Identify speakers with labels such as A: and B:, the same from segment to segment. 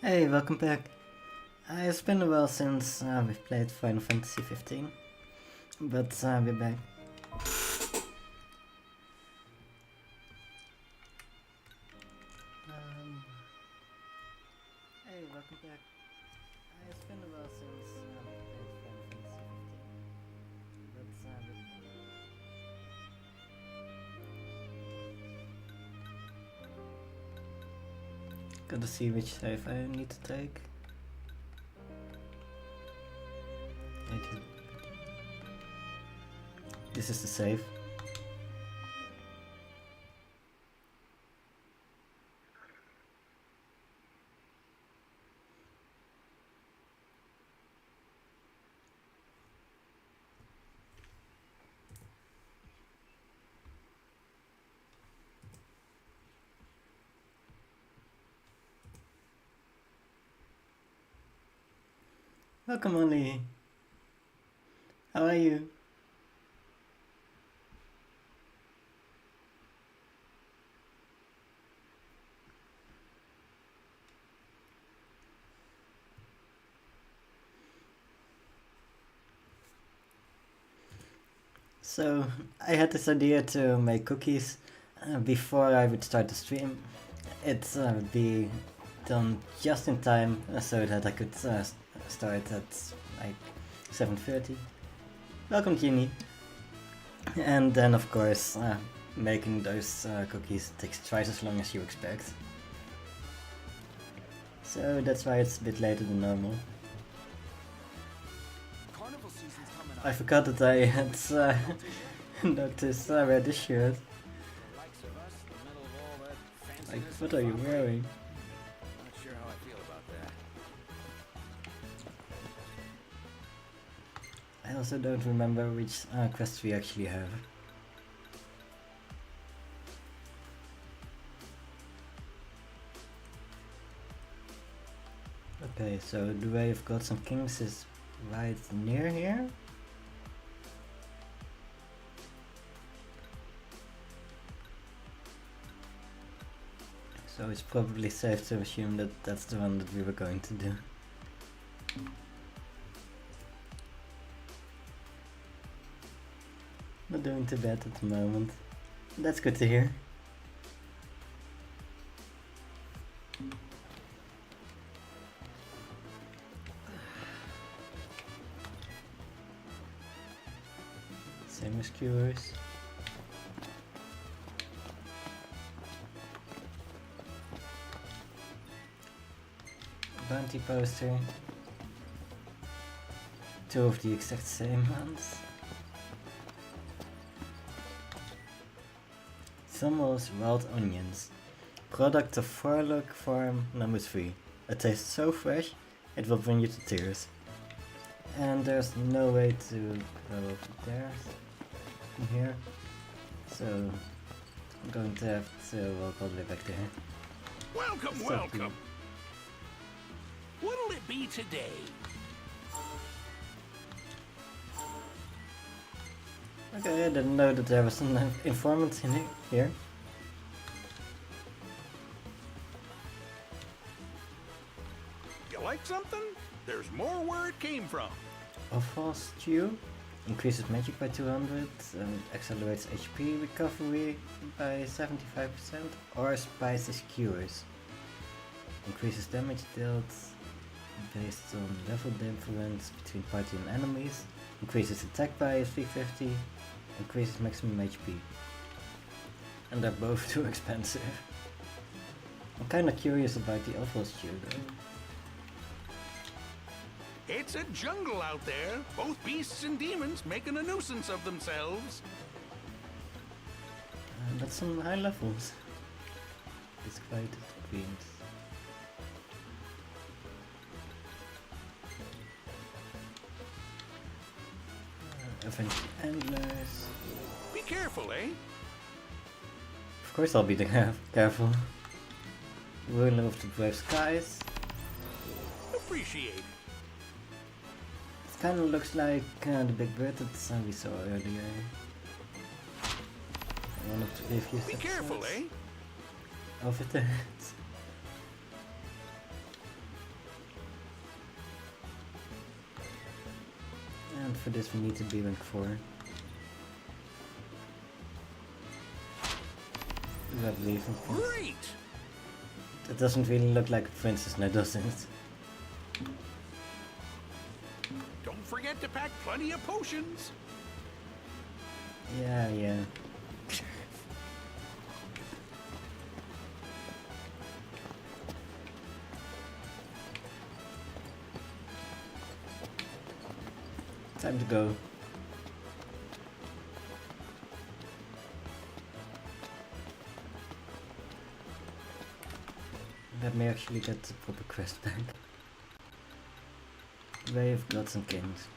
A: Hey, welcome back. It's been a while since we've played Final Fantasy 15, but we're back. Hey, welcome back. It's been a while since we've played Final Fantasy 15, but gotta see which save I need to take. This is the save. Welcome, Ollie. How are you? So, I had this idea to make cookies before I would start the stream. It would be done just in time so that I could start at like 7:30. Welcome, Ginny. And then, of course, making those cookies takes twice as long as you expect. So that's why it's a bit later than normal. I forgot that I had Noctis wear this shirt. Like, what are you wearing?
B: Not sure how I feel about that.
A: I also don't remember which quest we actually have. Okay, so the way of Gods and Kings is right near here. So it's probably safe to assume that that's the one that we were going to do. Not doing too bad at the moment. That's good to hear. Same as skewers. Bounty poster. Two of the exact same ones. Summer's wild onions. Product of Forlock Farm number 3. It tastes so fresh, it will bring you to tears. And there's no way to go over there, from here. So I'm going to have to walk all the way back there.
B: Welcome, welcome. What'll it be today?
A: Okay, I didn't know that there was an informant in here.
B: You like something? There's more where it came from.
A: Offal stew increases magic by 200 and accelerates HP recovery by 75%, or spices cures. Increases damage dealt based on level difference between party and enemies. Increases attack by 350. Increases maximum HP. And they're both too expensive. I'm kinda curious about the Offal stew though.
B: It's a jungle out there. Both beasts and demons making a nuisance of themselves.
A: That's some high levels. It's quite queens. Avenge Endless.
B: Be careful, eh?
A: Of course I'll be careful. Ruler of the Brave Skies.
B: Appreciate it.
A: It kinda looks like the big bird that we saw earlier. One of the previous
B: Be careful, eh?
A: Over there. for this we need to be rank 4. Web weaving.
B: Great!
A: It doesn't really look like a princess now, does it?
B: Don't forget to pack plenty of potions.
A: Yeah. Time to go. Let me actually get the proper quest back. Way of Gods and Kings.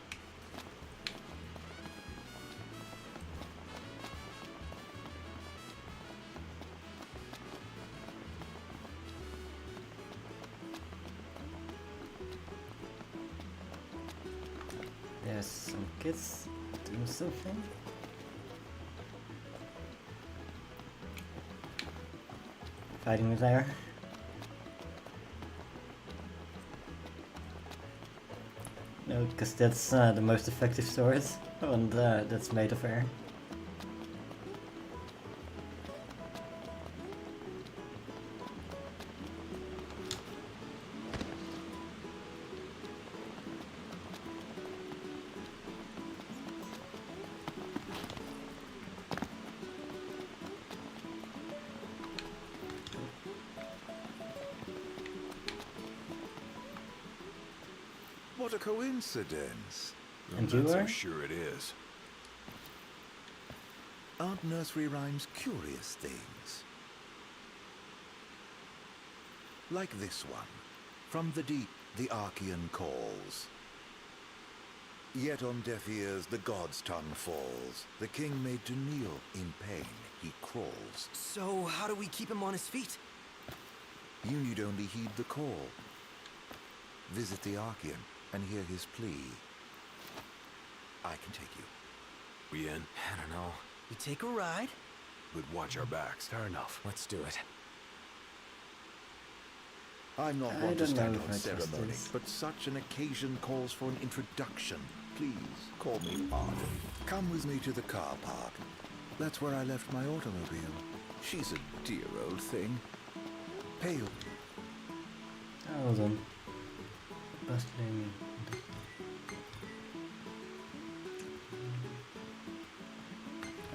A: There's some kids doing something. Fighting with air. No, because that's the most effective sword, and that's made of air.
C: What a coincidence.
A: And
B: I'm
A: you
B: not so
A: are?
B: sure it is.
C: Aren't nursery rhymes curious things? Like this one. From the deep, the Archaeon calls. Yet on deaf ears the god's tongue falls. The king made to kneel in pain, he crawls.
D: So, how do we keep him on his feet?
C: You need only heed the call. Visit the Archaeon and hear his plea. I can take you.
B: We in?
D: I don't know. We take a ride?
B: But watch our backs.
D: Fair enough. Let's do it.
C: I'm not
A: I
C: one to
A: don't
C: stand
A: know
C: on
A: if I trust
C: ceremony,
A: this.
C: but such an occasion calls for an introduction. Please, call me Father. Come with me to the car park. That's where I left my automobile. She's a dear old thing. Pale.
A: Hold on. Bustling.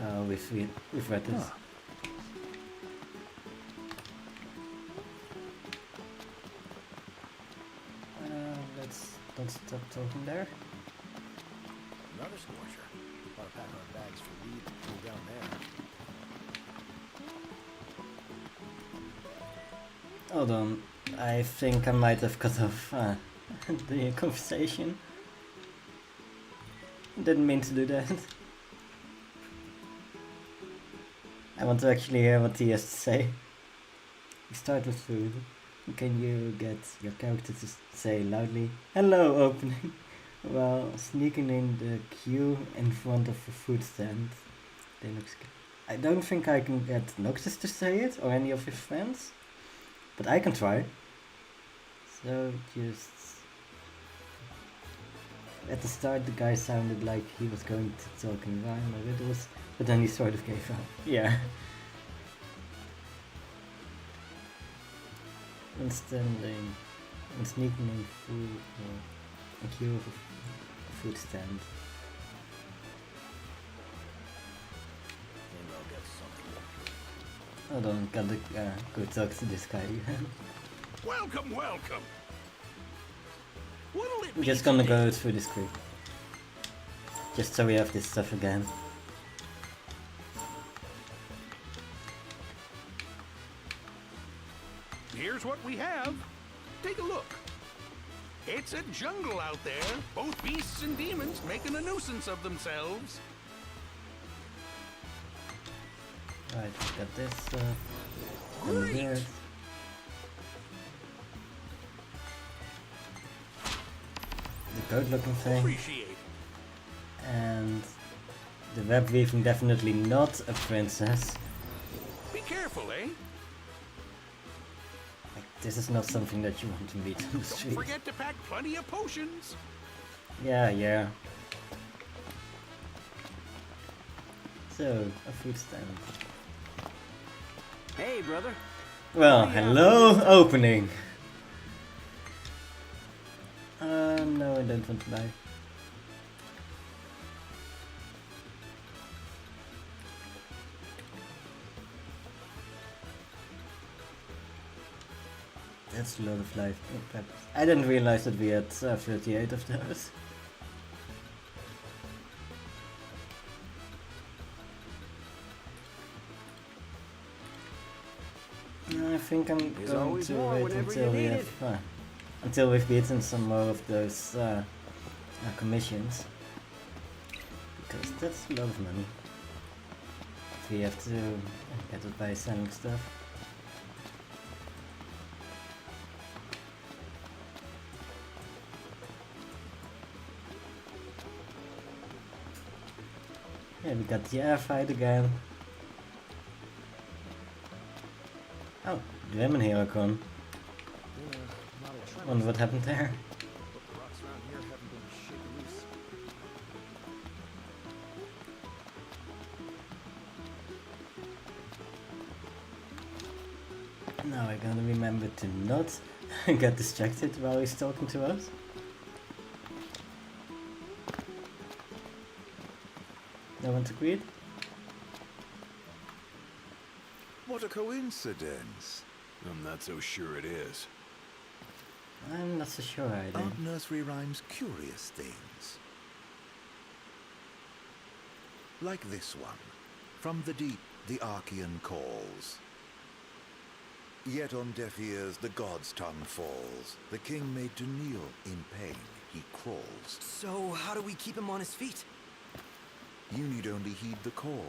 A: Oh, we've read this.
C: Ah.
A: Let's don't stop talking there.
E: Another scorcher. Gotta pack our bags for weed and cool down there.
A: Hold on. I think I might have cut off the conversation. Didn't mean to do that. I want to actually hear what he has to say. We start with food. Can you get your character to say loudly, "Hello, opening," while sneaking in the queue in front of a food stand? They look scared. I don't think I can get Noctis to say it, or any of his friends. But I can try. So just... At the start the guy sounded like he was going to talk in rhyme or riddles, but then he sort of gave up. Yeah. And standing and sneaking in food or a queue of a food stand.
E: Maybe I'll get something.
A: Hold on, gotta go talk to this guy again.
B: Welcome, welcome. What'll it
A: I'm
B: be
A: just gonna
B: today?
A: go through this quick. Just so we have this stuff again.
B: Here's what we have. Take a look. It's a jungle out there. Both beasts and demons making a nuisance of themselves.
A: Right, we got this stuff. And the
B: Great.
A: beard. The goat looking thing.
B: Appreciate it.
A: And the web weaving, definitely not a princess.
B: Be careful, eh?
A: Like, this is not something that you want to meet on the
B: Don't
A: street.
B: forget to pack plenty of potions.
A: Yeah. So, a food stand.
D: Hey, brother.
A: Well,
D: What do you have
A: hello,
D: for this?
A: opening! No, I don't want to buy. That's a lot of life. I didn't realize that we had 38 of those. I think I'm
D: There's
A: going
D: always
A: to
D: more
A: wait
D: whenever
A: until
D: you
A: we
D: need
A: have until we've beaten some more of those commissions, because that's a lot of money. If we have to get it by selling stuff. Yeah, we got the air fight again. Oh, the women here are gone. Wonder what happened there.
E: The rocks around here haven't been shaken loose.
A: Now I gotta remember to not get distracted while he's talking to us. No one to greet?
C: What a coincidence.
B: I'm not so sure it is.
A: I'm not so sure either.
C: Aren't nursery rhymes curious things? Like this one. From the deep, the Archaeon calls. Yet on deaf ears the god's tongue falls. The king made to kneel in pain. He crawls.
D: So, how do we keep him on his feet?
C: You need only heed the call.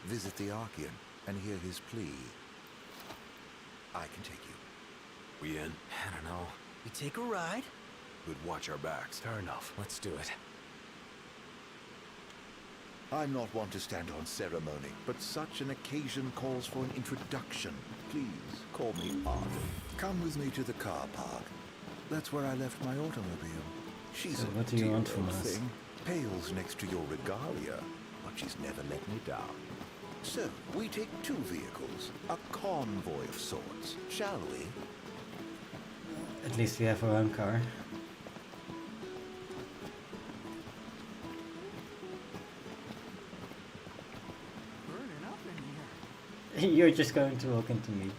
C: Visit the Archaeon and hear his plea. I can take you.
B: We in?
D: I don't know. We take a ride?
B: But watch our backs.
D: Fair enough. Let's do it.
C: I'm not one to stand on ceremony, but such an occasion calls for an introduction. Please, call me Arthur. Come with me to the car park. That's where I left my automobile. She's
A: So
C: a
A: what do you
C: dear
A: want from
C: old
A: us?
C: thing. Pales next to your regalia, but she's never let me down. So, we take two vehicles, a convoy of sorts, shall we?
A: At least we have our own car.
E: Burning up in here.
A: You're just going to walk into me.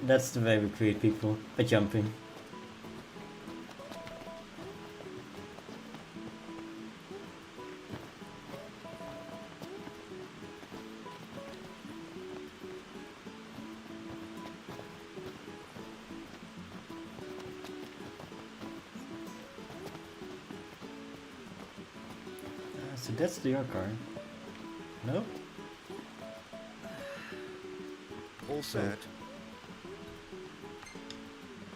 A: That's the way we create people, by jumping. So that's your car. No?
C: All set.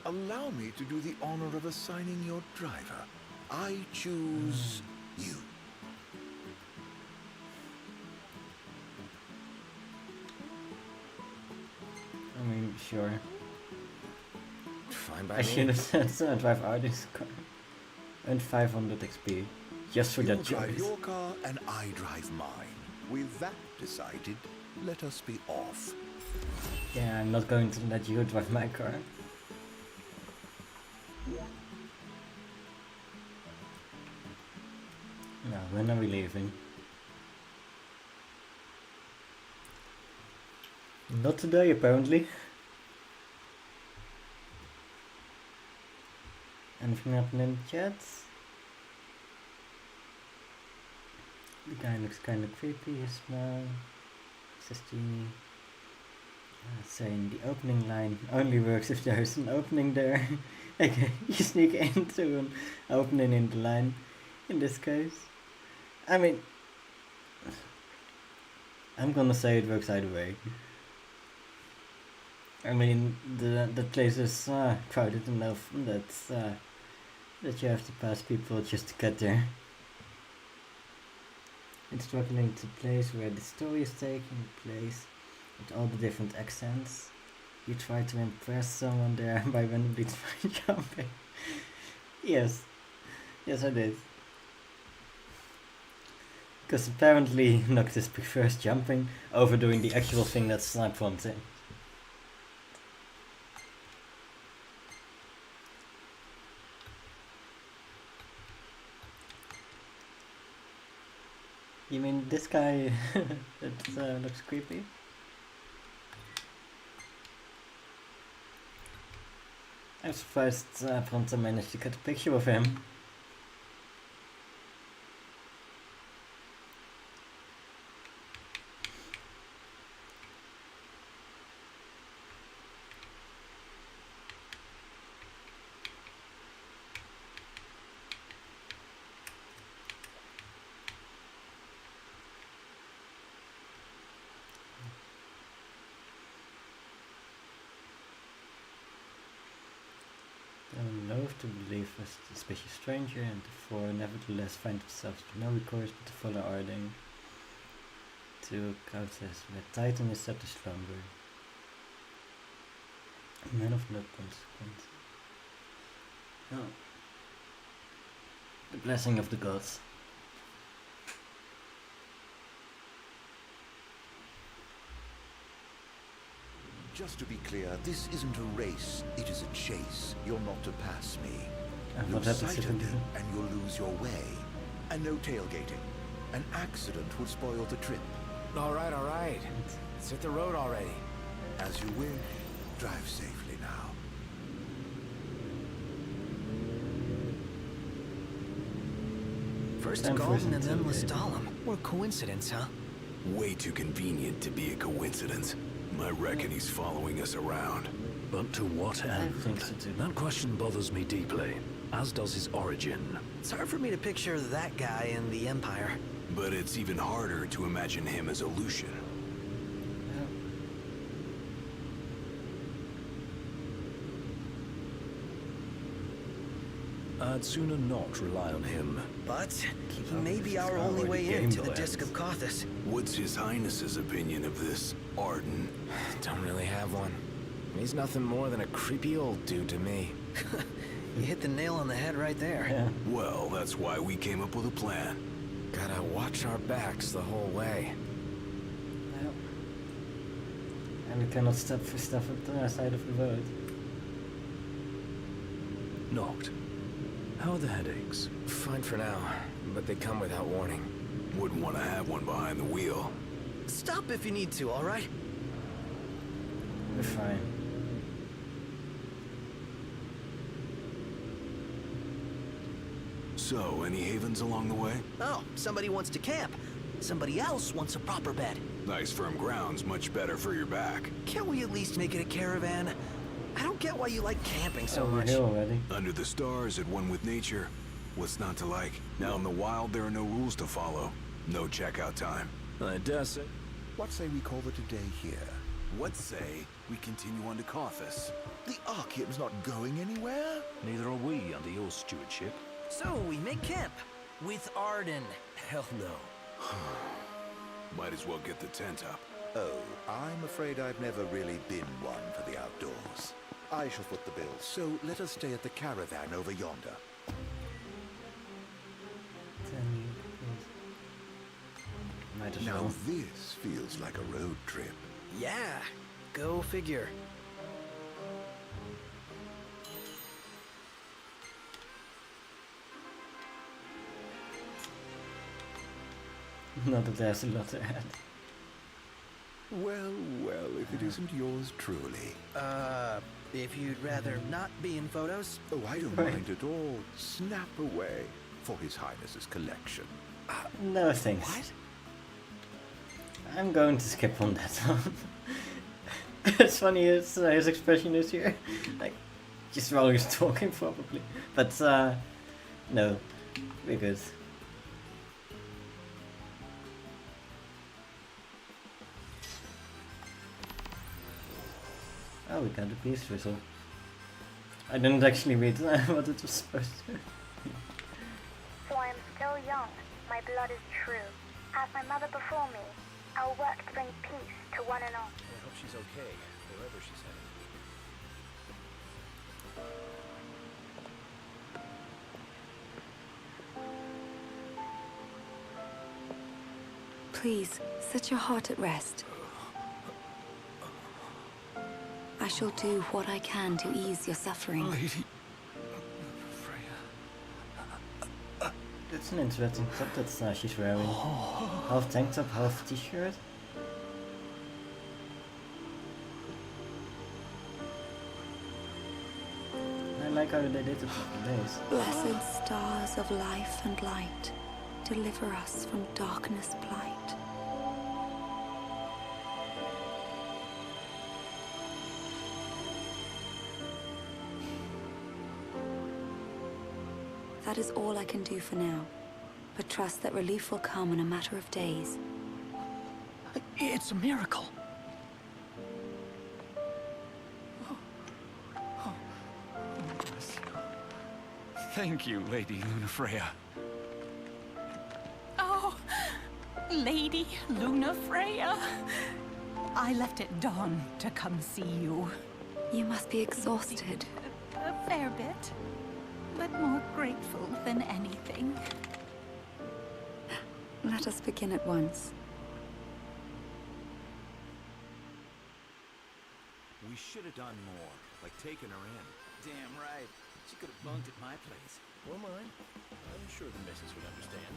C: Allow me to do the honor of assigning your driver. I choose you.
A: I mean, sure.
D: Fine by
A: I
D: me.
A: should have said drive Artist's car. And 500 XP. Just for
C: You
A: that
C: drive
A: choice.
C: your car and I drive mine. With that decided, let us be off.
A: Yeah, I'm not going to let you drive my car. Now, when are we leaving? Not today, apparently. Anything happened in the chat? The guy looks kinda creepy, his smile. Says Genie. Saying the opening line only works if there's an opening there. Okay, you sneak into an opening in the line in this case. I mean, I'm gonna say it works either way. I mean, the place is crowded enough that you have to pass people just to get there. It's struggling to place where the story is taking place, with all the different accents. You try to impress someone there by randomly jumping. Yes, I did. Because apparently Noctis prefers jumping over doing the actual thing that Snipe wants in. You mean this guy that looks creepy? I'm surprised Pronto managed to get a picture of him. Loath to believe a suspicious stranger, and the four nevertheless find themselves with no recourse but to follow Arding to Countess, where Titan is set to slumber. A man of no consequence. Oh. The blessing of the gods.
C: Just to be clear, this isn't a race, it is a chase. You're not to pass me.
A: What
C: Lose
A: happens
C: sight
A: if I
C: of me,
A: do?
C: and you'll lose your way. And no tailgating. An accident would spoil the trip.
D: All right. Let's hit the road already.
C: As you wish. Drive safely now.
D: First
A: Time for
D: Galden
A: some
D: and then
A: tailgating.
D: Lestalem. What a coincidence, huh?
F: Way too convenient to be a coincidence. I reckon he's following us around.
G: But to what end?
A: think so too.
G: That question bothers me deeply, as does his origin.
D: It's hard for me to picture that guy in the Empire.
F: But it's even harder to imagine him as a Lucian.
G: I'd sooner not rely on him.
D: But he
A: Oh,
D: may
A: this
D: be
A: is
D: our
A: how
D: only
A: the
D: way
A: Game
D: into the
A: Boy
D: Disc of
A: ends.
D: Kothis.
F: What's His Highness's opinion of this, Arden?
D: Don't really have one. He's nothing more than a creepy old dude to me. You hit the nail on the head right there.
A: Yeah.
F: Well, that's why we came up with a plan.
D: Gotta watch our backs the whole way.
A: Well. And we cannot stop for stuff at the side of the road.
G: Noct. How are the headaches?
D: Fine for now, but they come without warning.
F: Wouldn't want to have one behind the wheel.
D: Stop if you need to, all right?
A: We're fine.
F: So, any havens along the way?
D: Oh, somebody wants to camp. Somebody else wants a proper bed.
F: Nice firm ground's much better for your back.
D: Can't we at least make it a caravan? I don't get why you like camping so
A: We're
D: much.
A: here already.
F: Under the stars, at one with nature. What's not to like? Now in the wild, there are no rules to follow. No checkout time.
G: I dare say.
C: What say we call it a day here?
F: What say we continue on to Kothis?
C: The Archaeon's not going anywhere?
G: Neither are we under your stewardship.
D: So we make camp with Arden.
G: Hell no.
F: Might as well get the tent up.
C: Oh, I'm afraid I've never really been one for the outdoors. I shall foot the bill, so let us stay at the caravan over yonder.
A: Might as
C: Now
A: well.
C: this feels like a road trip.
D: Yeah, go figure.
A: Not that there's a lot to add.
C: Well, well, if it isn't yours truly.
D: If you'd rather not be in photos.
C: Oh, I don't
A: Right.
C: mind at all. Snap away for His Highness's collection.
A: No thanks.
D: What?
A: I'm going to skip on that one. It's funny his expression is here. Like, just while he's talking probably. But, no. We're good. Oh, we got the peace whistle. I didn't actually read what it was supposed to.
H: So I am still young. My blood is true. As my mother before me, I will work to bring peace to one and all.
E: I hope she's okay, wherever she's headed.
I: Please, set your heart at rest. I shall do what I can to ease your suffering.
G: Lady...
A: It's an interesting top that she's wearing. Half tank top, half t-shirt. I like how they did it with the lace.
I: Blessed stars of life and light, deliver us from darkness blight. That is all I can do for now, but trust that relief will come in a matter of days.
G: It's a miracle. Thank you, Lady Lunafreya.
J: Oh, Lady Lunafreya. I left at dawn to come see you.
I: You must be exhausted.
J: A fair bit, but more grateful than anything.
I: Let us begin at once.
E: We should have done more, like taking her in. Damn right. She could have bunked at my place. Or mine. I'm sure the missus would understand.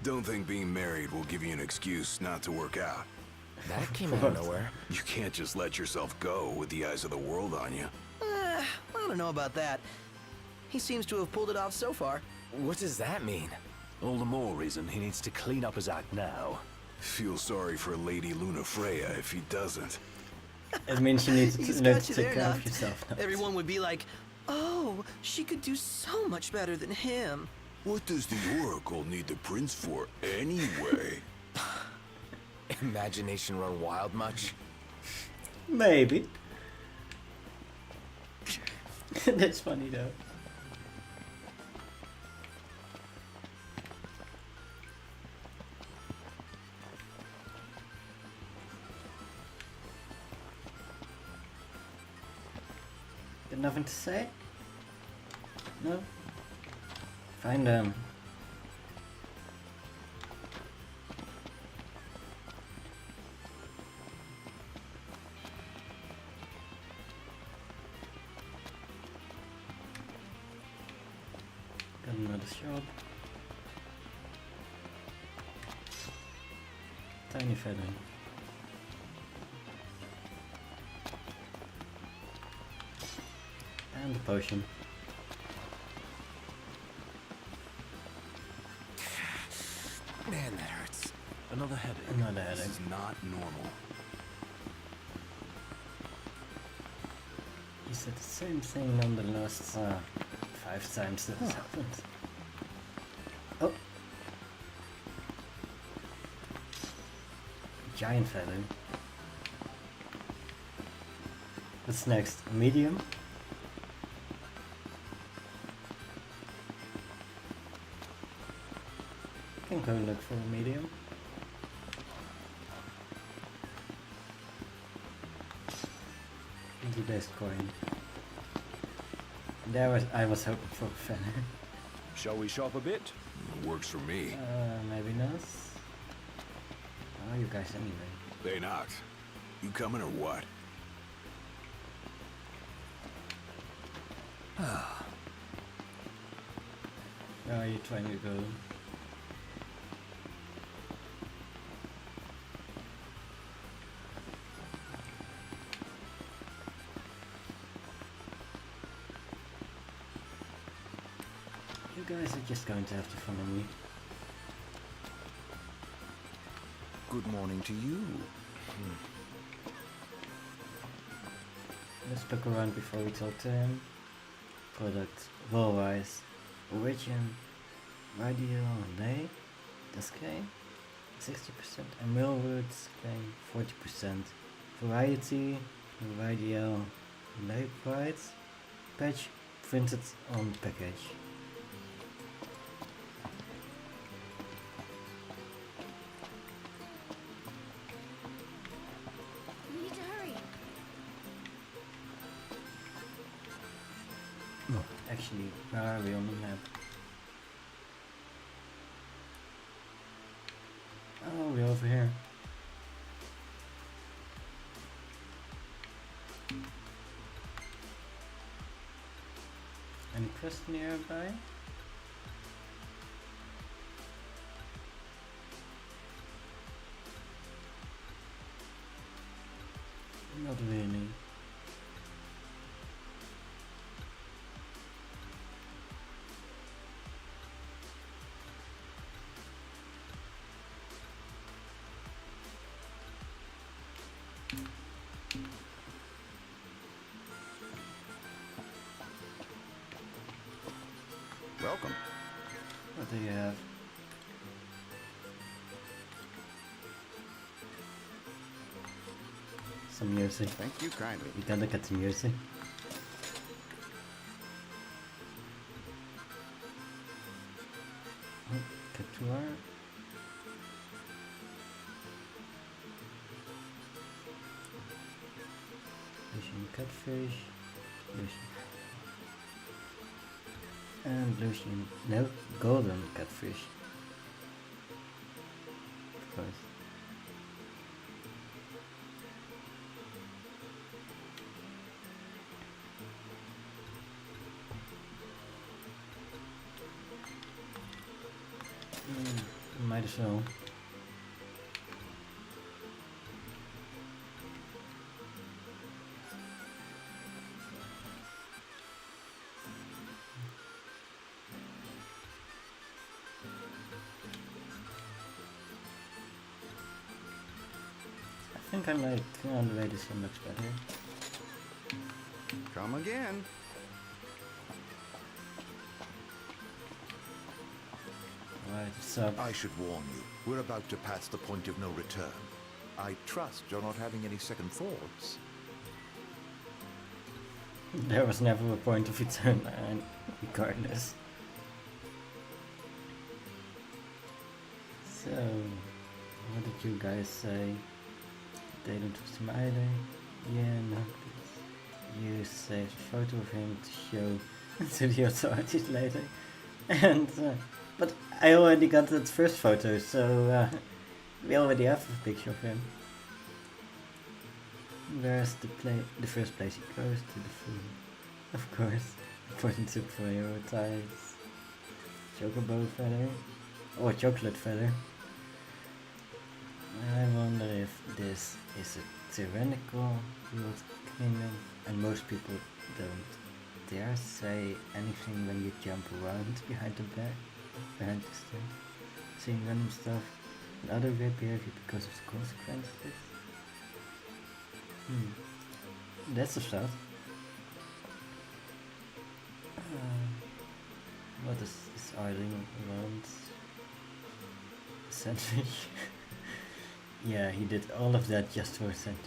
F: Don't think being married will give you an excuse not to work out.
D: That came out of nowhere.
F: You can't just let yourself go with the eyes of the world on you.
K: I don't know about that. He seems to have pulled it off so far.
D: What does that mean?
G: All the more reason he needs to clean up his act now.
F: Feel sorry for Lady Lunafreya if he doesn't.
A: It means you need to
K: He's
A: learn
K: got
A: to
K: you
A: take
K: there,
A: care of
K: Noct.
A: yourself. Noct.
K: Everyone would be like, oh, she could do so much better than him.
F: What does the Oracle need the prince for anyway?
D: Imagination run wild much?
A: Maybe. That's funny though. Got nothing to say? No? Find them. Got another shop. Tiny feather. And the potion.
D: Man, that hurts.
G: Another headache.
A: Another
F: This
A: headache.
F: is not normal.
A: You said the same thing on the last 5 times that has happened. Oh! Giant feather. What's next? A medium? Can go look for a medium. The best coin. There I was hoping for a feather.
G: Shall we shop a bit?
F: Works for me.
A: Maybe not. Oh, you guys anyway.
F: Hey, Noct. You coming or what?
A: Where are you trying to go? You guys are just going to have to follow me.
C: Good morning to you.
A: Let's look around before we talk to him. Product, raw rice, origin, radio, lay, display, 60%, and millwoods claim 40%. Variety, radio, lay price, patch printed on package.
H: We need to hurry.
A: Actually, where are we on the map? Oh, we're over here. Any quest nearby? Not really.
C: Welcome.
A: What do you have? Some music.
C: Thank you kindly.
A: You can look at the music. Couture. Lucian catfish. Lucian. And Lucian. No, golden catfish. Of course. Might as well. I think I like the way this one looks better.
C: Come again.
A: Right, so
C: I should warn you, we're about to pass the point of no return. I trust you're not having any second thoughts.
A: there was never a point of return, regardless. So, what did you guys say? They don't trust him either. Yeah, Noctis. You saved a photo of him to show to the authorities later. And, but I already got that first photo, so we already have a picture of him. Where's the first place he goes? To the food. Of course. Important to prioritize. Chocobo feather. Or chocolate feather. I wonder if this is a tyrannical world kingdom, and most people don't dare say anything when you jump around behind the back, behind the stairs, seeing random stuff and other weird behavior because of the consequences. That's a start. What is this idling around? Sandwich? Yeah, he did all of that just for a sandwich.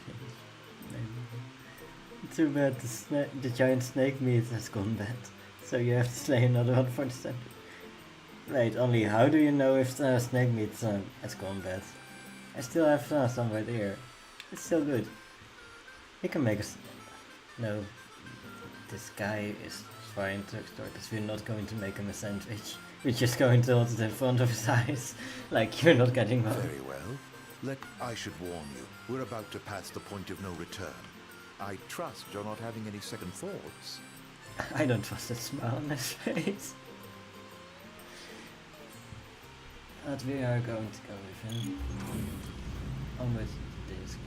A: Maybe. Too bad the giant snake meat has gone bad, so you have to slay another one for the sandwich. Wait, only how do you know if the snake meat has gone bad? I still have some right here. It's still good. We can make us. No, this guy is trying to extort us. We're not going to make him a sandwich. We're just going to hold it in front of his eyes, like you're not getting one.
C: Very well. I should warn you, we're about to pass the point of no return. I trust you're not having any second thoughts.
A: I don't trust that smile on his face. But we are going to go with him. Onwards to the disc.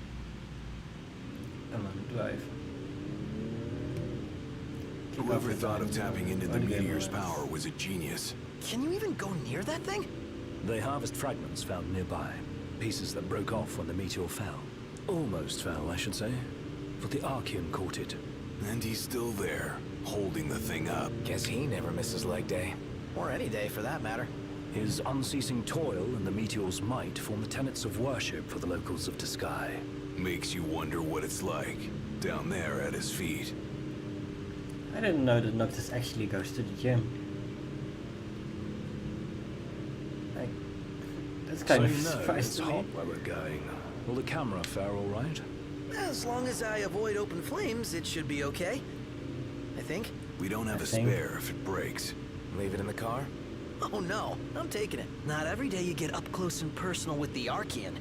A: Come on, drive.
F: Whoever thought of tapping into the meteor's power was a genius.
K: Can you even go near that thing?
G: They harvest fragments found nearby. Pieces that broke off when the meteor fell. Almost fell, I should say. But the Archaeon caught it.
F: And he's still there, holding the thing up.
D: Guess he never misses leg day.
K: Or any day, for that matter.
G: His unceasing toil and the meteor's might form the tenets of worship for the locals of Sky.
F: Makes you wonder what it's like, down there at his feet.
A: I didn't know that Noctis actually goes to the gym. Like, that's kind of surprising
G: It's
A: to
G: hot
A: me.
G: where we're going. Will the camera fare all right?
K: As long as I avoid open flames, it should be okay. I think.
F: We don't have a spare if it breaks.
D: Leave it in the car?
K: Oh no, I'm taking it. Not every day you get up close and personal with the Archaeon.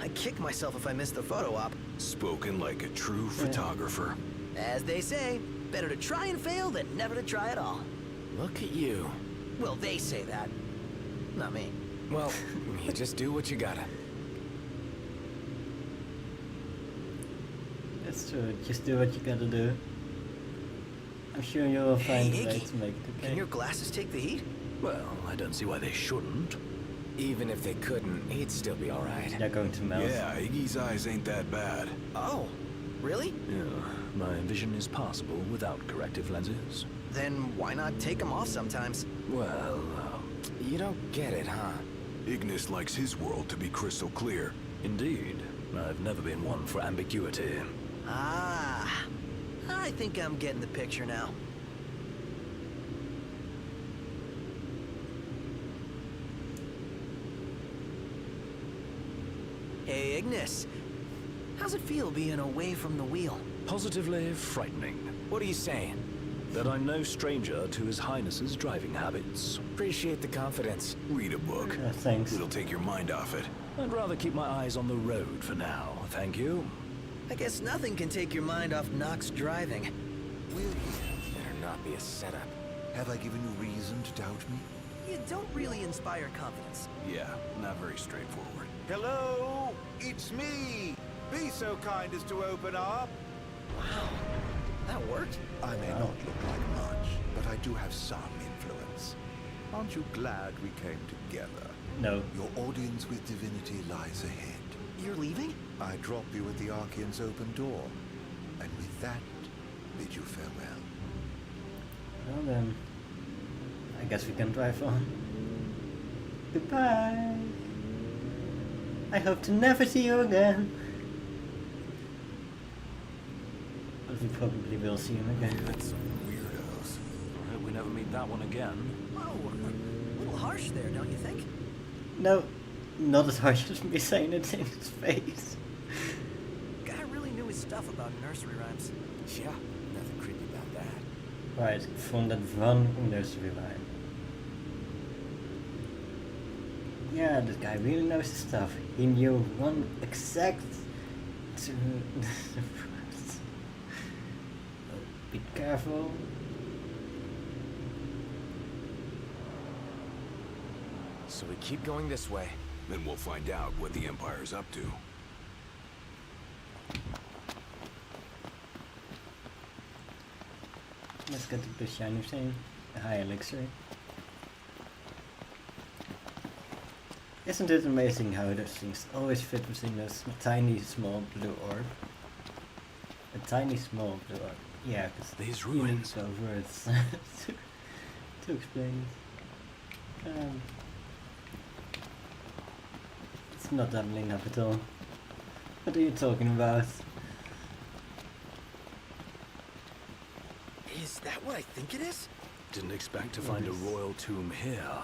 K: I'd kick myself if I missed the photo op.
F: Spoken like a true photographer.
K: As they say, better to try and fail than never to try at all.
D: Look at you.
K: Well, they say that. Not me.
D: Well, you just do what you gotta.
A: That's true, just do what you gotta do. I'm sure you'll find a way to make it okay.
K: Can your glasses take the heat?
G: Well, I don't see why they shouldn't.
D: Even if they couldn't, he'd still be alright.
A: They're going to melt.
F: Yeah, Iggy's eyes ain't that bad.
K: Oh, really?
G: Yeah, my vision is passable without corrective lenses.
K: Then why not take them off sometimes?
G: Well,
D: you don't get it, huh?
F: Ignis likes his world to be crystal clear.
G: Indeed. I've never been one for ambiguity.
K: Ah, I think I'm getting the picture now. Hey, Ignis. How's it feel being away from the wheel?
G: Positively frightening.
D: What are you saying?
G: That I'm no stranger to His Highness's driving habits.
D: Appreciate the confidence.
F: Read a book.
A: Thanks.
F: It'll take your mind off it.
G: I'd rather keep my eyes on the road for now, thank you.
K: I guess nothing can take your mind off Nox driving.
C: Will you?
D: Better not be a setup.
C: Have I given you reason to doubt me?
K: You don't really inspire confidence.
F: Yeah, not very straightforward.
C: Hello? It's me! Be so kind as to open up!
K: Wow, that worked?
C: I may not look like much, but I do have some influence. Aren't you glad we came together?
A: No.
C: Your audience with divinity lies ahead.
K: You're leaving?
C: I drop you at the Archaeon's open door, and with that, bid you farewell.
A: Well then, I guess we can drive on. Goodbye. I hope to never see you again. But we probably will see him again.
F: That's some weirdos.
G: I hope we never meet that one again.
K: Whoa, a little harsh there, don't you think?
A: No, not as harsh as me saying it in his face.
K: Guy really knew his stuff about nursery rhymes.
D: Yeah, nothing creepy about that.
A: Right, from that one nursery rhyme. Yeah, this guy really knows his stuff. He knew one exact to be careful.
D: So we keep going this way.
F: Then we'll find out what the Empire's up to.
A: Let's get the shiny thing. A high elixir. Isn't it amazing how those things always fit within this tiny small blue orb? A tiny small blue orb. Yeah, because
G: These
A: you need
G: ruins.
A: 12 words to explain it. It's not doubling up at all. What are you talking about?
K: Is that what I think it is?
G: Didn't expect to find a royal tomb here.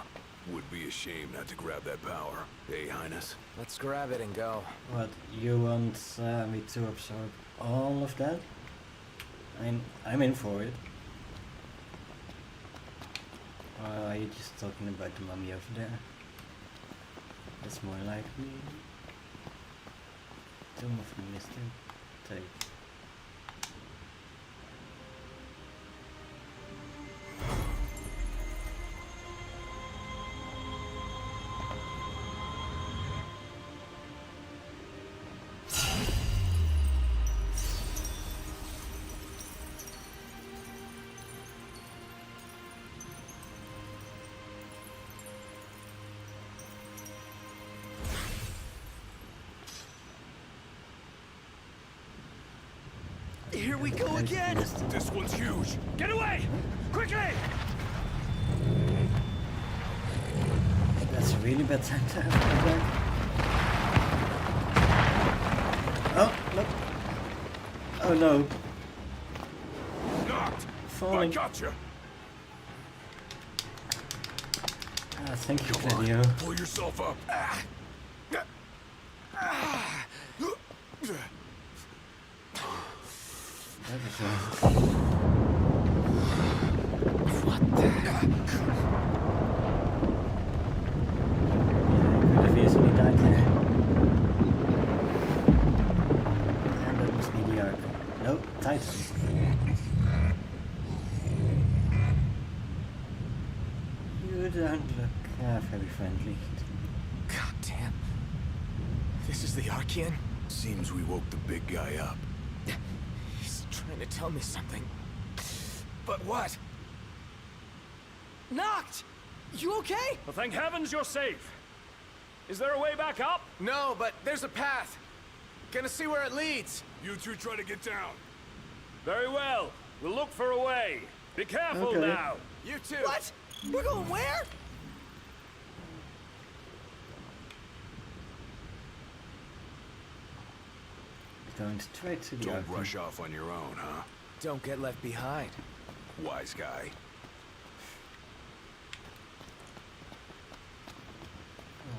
F: Would be a shame not to grab that power. Hey, Highness.
D: Let's grab it and go.
A: What, you want me to absorb all of that? I'm in for it. Or are you just talking about the mummy over there? That's more likely. Tomb of Minister. Take.
K: Here we go again!
F: This one's huge.
G: Get away! Quickly!
A: That's a really bad time to have it. Oh, look. Oh no.
F: Knocked!
A: Falling.
F: I gotcha!
A: Ah, thank you,
F: Come on,
A: Claudio.
F: pull yourself up.
A: That was
D: What the?
A: don't look very friendly.
D: God damn. This is the Archaeon?
F: Seems we woke the big guy up.
D: He's trying to tell me something. But what? Noct! You okay?
G: Well, thank heavens you're safe. Is there a way back up?
D: No, but there's a path. Gonna see where it leads.
F: You two try to get down.
G: Very well. We'll look for a way. Be careful
A: Okay.
G: now.
D: You too. What? We're going where?
A: Going straight to the
F: Don't
A: Archaeon.
F: rush off on your own, huh?
D: Don't get left behind.
F: Wise guy.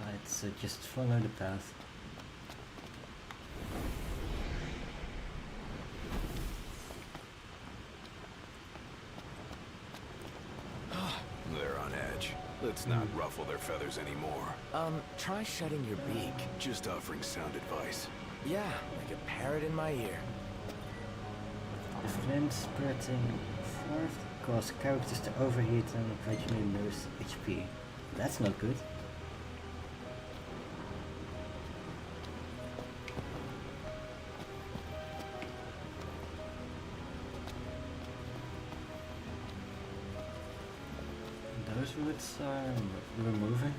A: Let's just follow the path.
F: They're on edge. Let's not ruffle their feathers anymore.
D: Try shutting your beak.
F: Just offering sound advice.
D: Yeah, like a parrot in my ear.
A: The flame spurting forth cause characters to overheat and gradually lose HP. That's not good. Those roots are removing.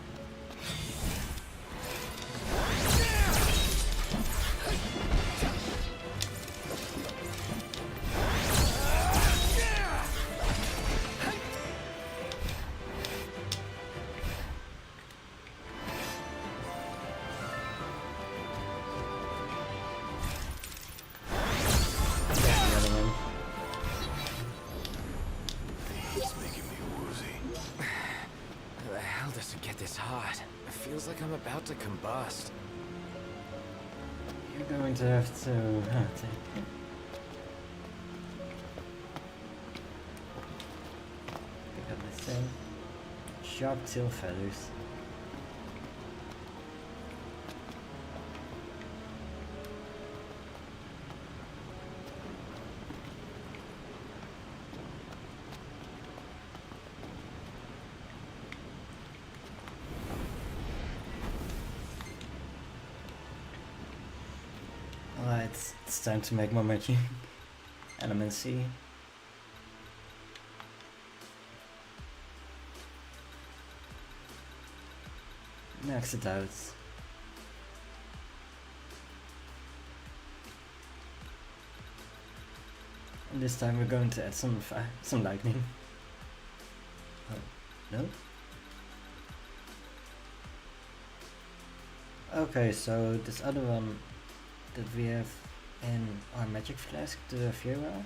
F: It's making me woozy.
D: How the hell does it get this hot? It feels like I'm about to combust.
A: You're going to have to take pick up this thing. Sharp tail feathers. Alright, it's time to make more magic. Element C. Max it out. And this time we're going to add some lightning. Oh, no? Okay, so this other one that we have in our magic flask, the Vera,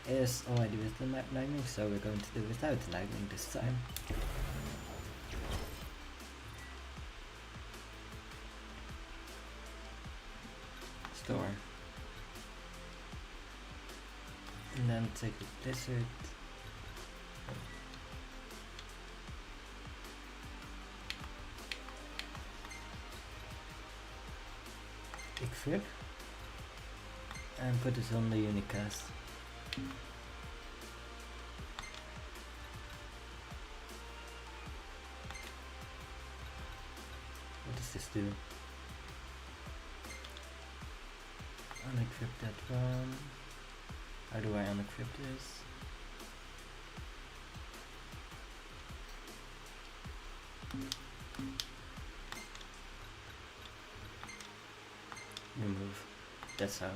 A: is already with the lightning, so we're going to do without the lightning this time. Store. And then take the blizzard. Equip. And put it on the unicast. What does this do? Unequip that one. How do I unequip this? Remove. That's how.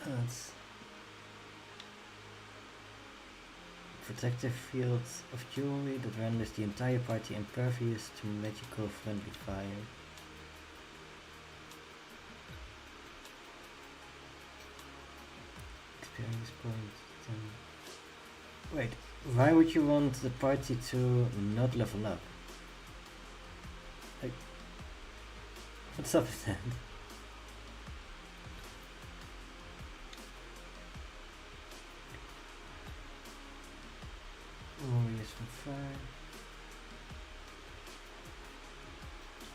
A: That's protective field of jewelry that renders the entire party impervious to magical friendly fire. Experience points. Wait, why would you want the party to not level up? Like, what's up with that? Warriors from fire.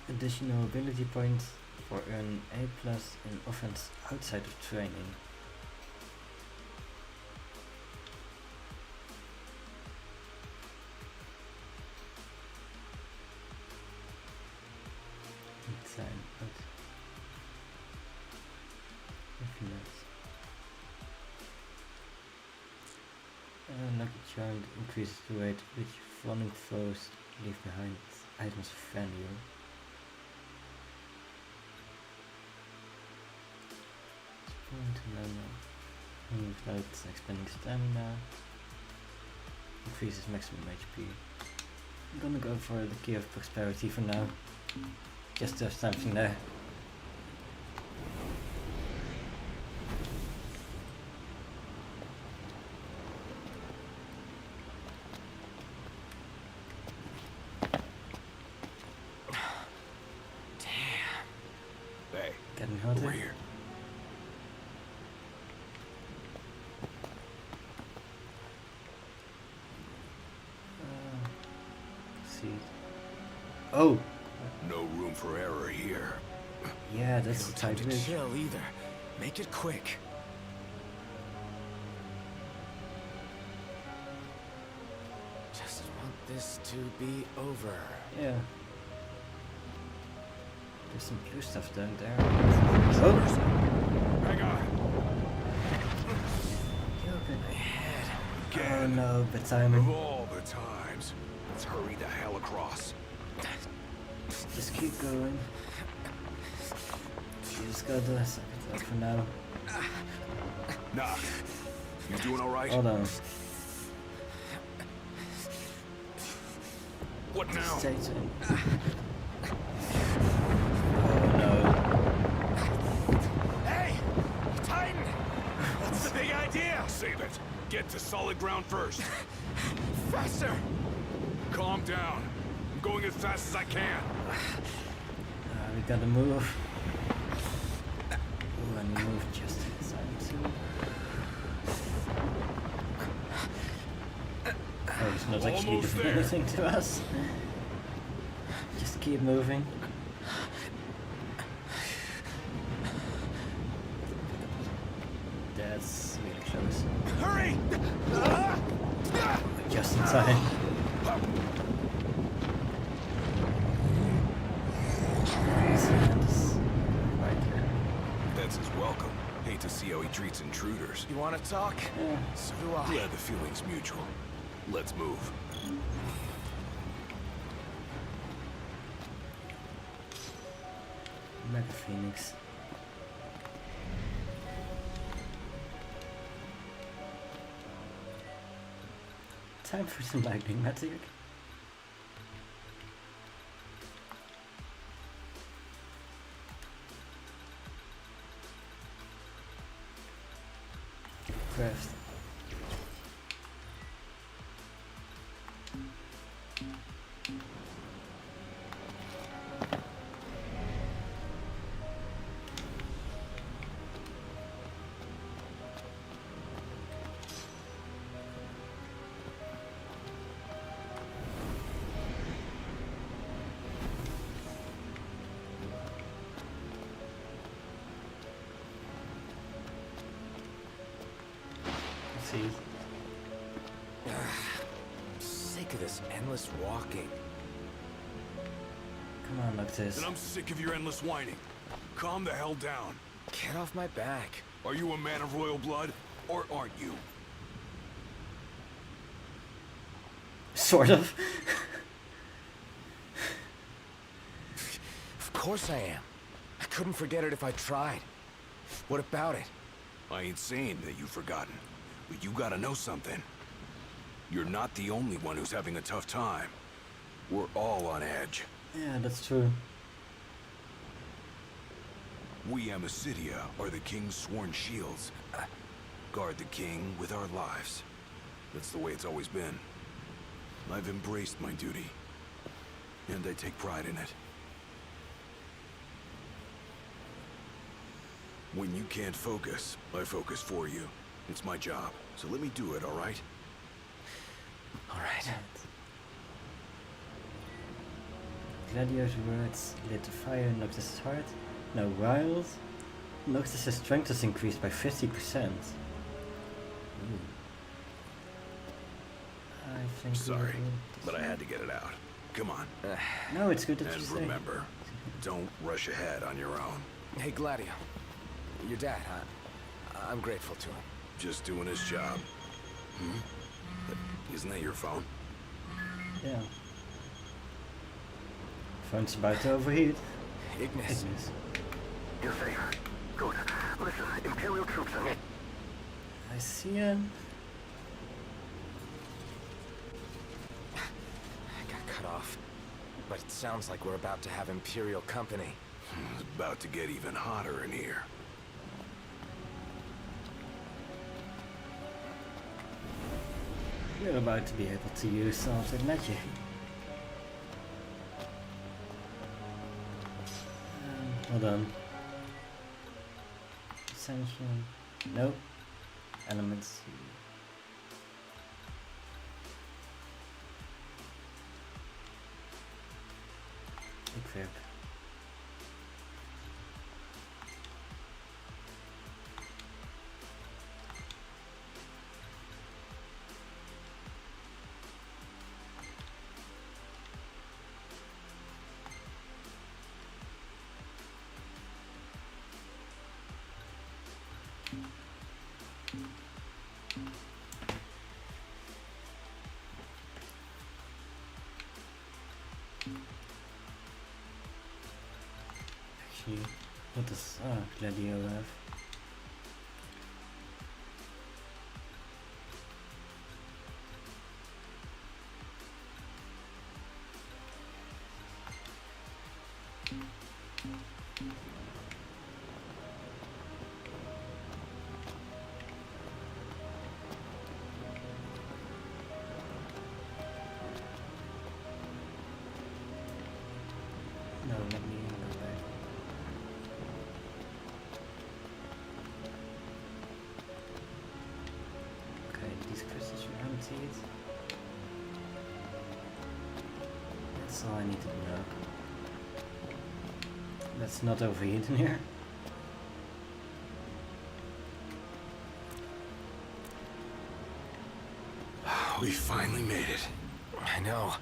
A: Additional ability points for an A+ in offense outside of training. Nugget Charm increases the rate at which running foes leave behind items of value. Without expending stamina. Increases maximum HP. I'm gonna go for the Key of Prosperity for now. Just to have something there. Getting hotter.
F: Over here.
A: See. Oh!
F: No room for error here.
A: Yeah, that's
D: No
A: the
D: time
A: type
D: to
A: of
D: chill either. Make it quick. Just want this to be over.
A: Yeah. There's some blue stuff down there. Oh!
F: Hang on.
A: My head. Oh
F: Again.
A: no, but timing.
F: Of all the times. Let's hurry the hell across.
A: Just keep going. You just gotta suck it up for now.
F: Knock. You doing alright?
A: Hold on.
F: What now?
A: Satan. Oh no.
F: Hey! Titan! What's the big idea? Save it. Get to solid ground first.
B: Faster!
F: Calm down. I'm going as fast as I can.
A: We gotta move. Ooh, and move just in time too. Oh, it's not actually
F: Almost
A: doing
F: there.
A: anything to us. Just keep moving. That's really close.
B: Hurry!
A: Just in time. Right here.
F: That's his welcome. Hate to see how he treats intruders.
D: You want to talk?
A: Yeah.
D: So do I.
F: Yeah, the feeling's mutual. Let's move.
A: Mega Phoenix. Time for some lightning magic. Craft. See.
D: I'm sick of this endless walking.
A: Come on, Noctis.
F: And I'm sick of your endless whining. Calm the hell down.
D: Get off my back.
F: Are you a man of royal blood, or aren't you?
A: Sort of.
D: Of course I am. I couldn't forget it if I tried. What about it?
F: I ain't saying that you've forgotten, but you gotta know something. You're not the only one who's having a tough time. We're all on edge.
A: Yeah, that's true.
F: We Amicitia are the king's sworn shields. Guard the king with our lives. That's the way it's always been. I've embraced my duty, and I take pride in it. When you can't focus, I focus for you. It's my job, so let me do it, all right?
D: All right.
A: Gladiator words lit the fire in Noctis' heart. Now wild. Noctis' strength is increased by 50%. I think.
F: Sorry, but I had to get it out. Come on.
A: No, it's good that you
F: And
A: say.
F: remember, don't rush ahead on your own.
D: Hey, Gladio. Your dad, I'm grateful to him.
F: Just doing his job. Isn't that your phone?
A: Yeah. Phone's about to overheat.
D: Ignis.
L: You're safe. Good. Listen, Imperial troops are near.
A: I see him.
D: I got cut off. But it sounds like we're about to have Imperial company.
F: It's about to get even hotter in here.
A: We're about to be able to use some of the magic. Hold on. Ascension. Nope. Elements. Equip. Actually, what does Gladio have? No, let me go back. Okay, these crystals are emptied. That's all I need to know. Let's not overheat in here.
F: We finally made it.
D: I know.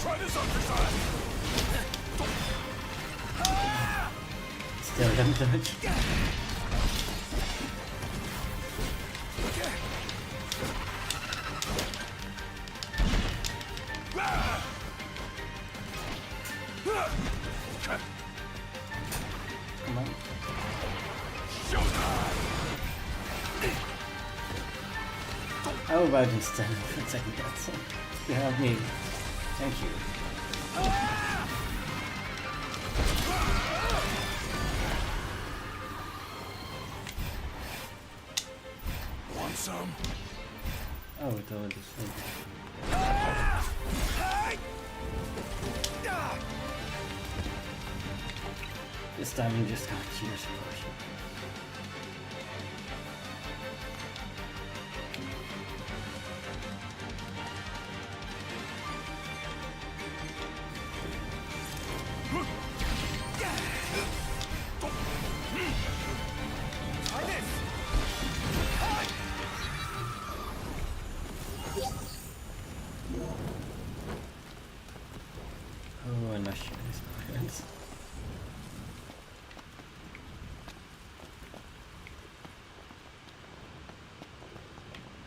F: Try this on your side.
A: Still got damage. Come on. How about instead of attacking that? You help me. Thank you.
F: Want some?
A: Oh, it already is. This time you just got cheers for it. Oh, I'm not sure this plans.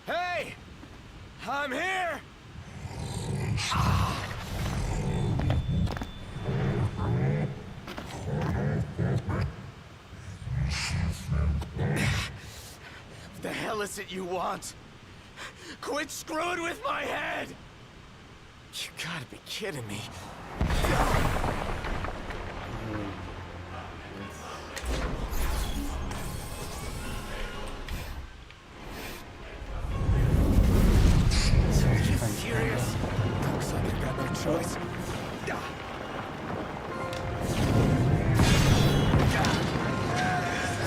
D: Hey! I'm here! What the hell is it you want? Quit screwing with my head! You gotta be kidding me.
A: Serious?
D: Looks like I got no choice.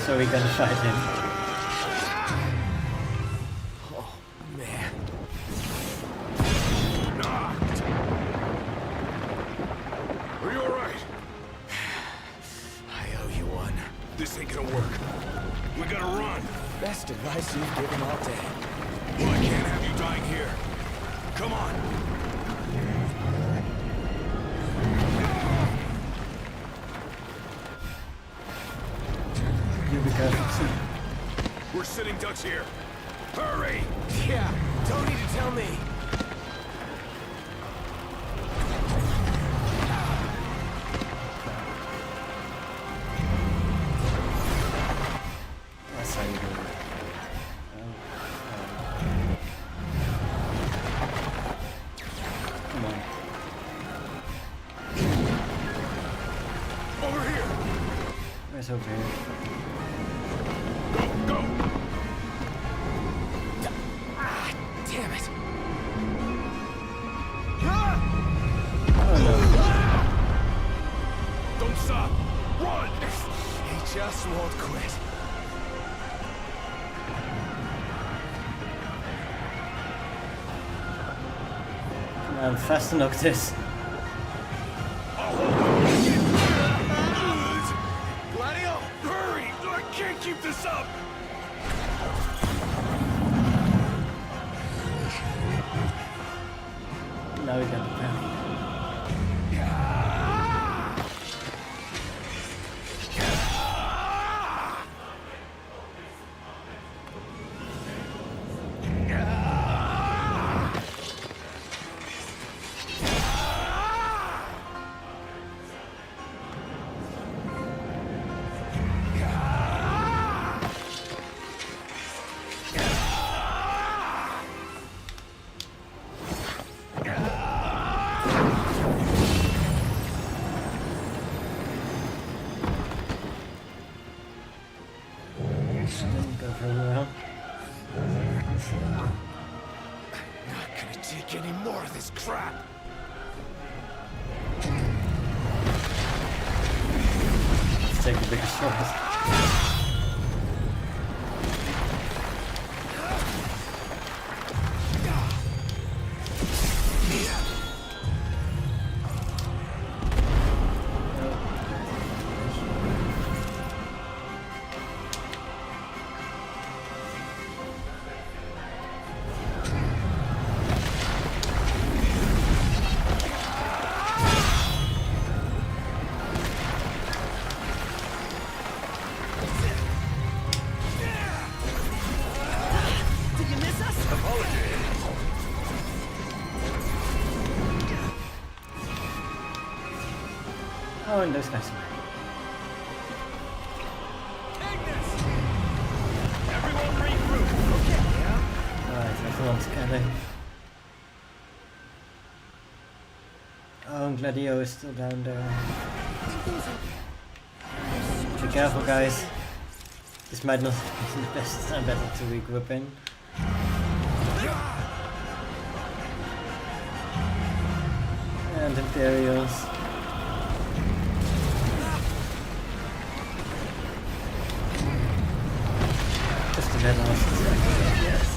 A: So we're gonna fight him.
D: Oh, man.
F: Are you
D: Best advice you've given all day.
F: Well, I can't have you dying here. Come on.
A: You be careful.
F: We're sitting ducks here. Hurry!
D: Yeah, don't need to tell me.
A: That's how you do it. Come on.
F: Over here!
A: Where's over here?
F: Go!
D: Ah, damn it.
A: Oh no.
F: Don't stop! Run!
D: He just won't quit.
A: Come on, faster Noctis.
F: Gladio! Hurry! I can't keep this up!
A: Now we got the pen. Didn't go very well.
F: Not gonna take any more of this crap!
A: Let's take the biggest shot.
K: Did you miss us?
A: Oh, and those guys are
E: Everyone regroup. Okay, yeah.
A: Alright, everyone's together. Oh, and Gladio is still down there. Be careful, guys. This might not be the best time battle to regroup in. And Imperials. Just a bit lost. Yes.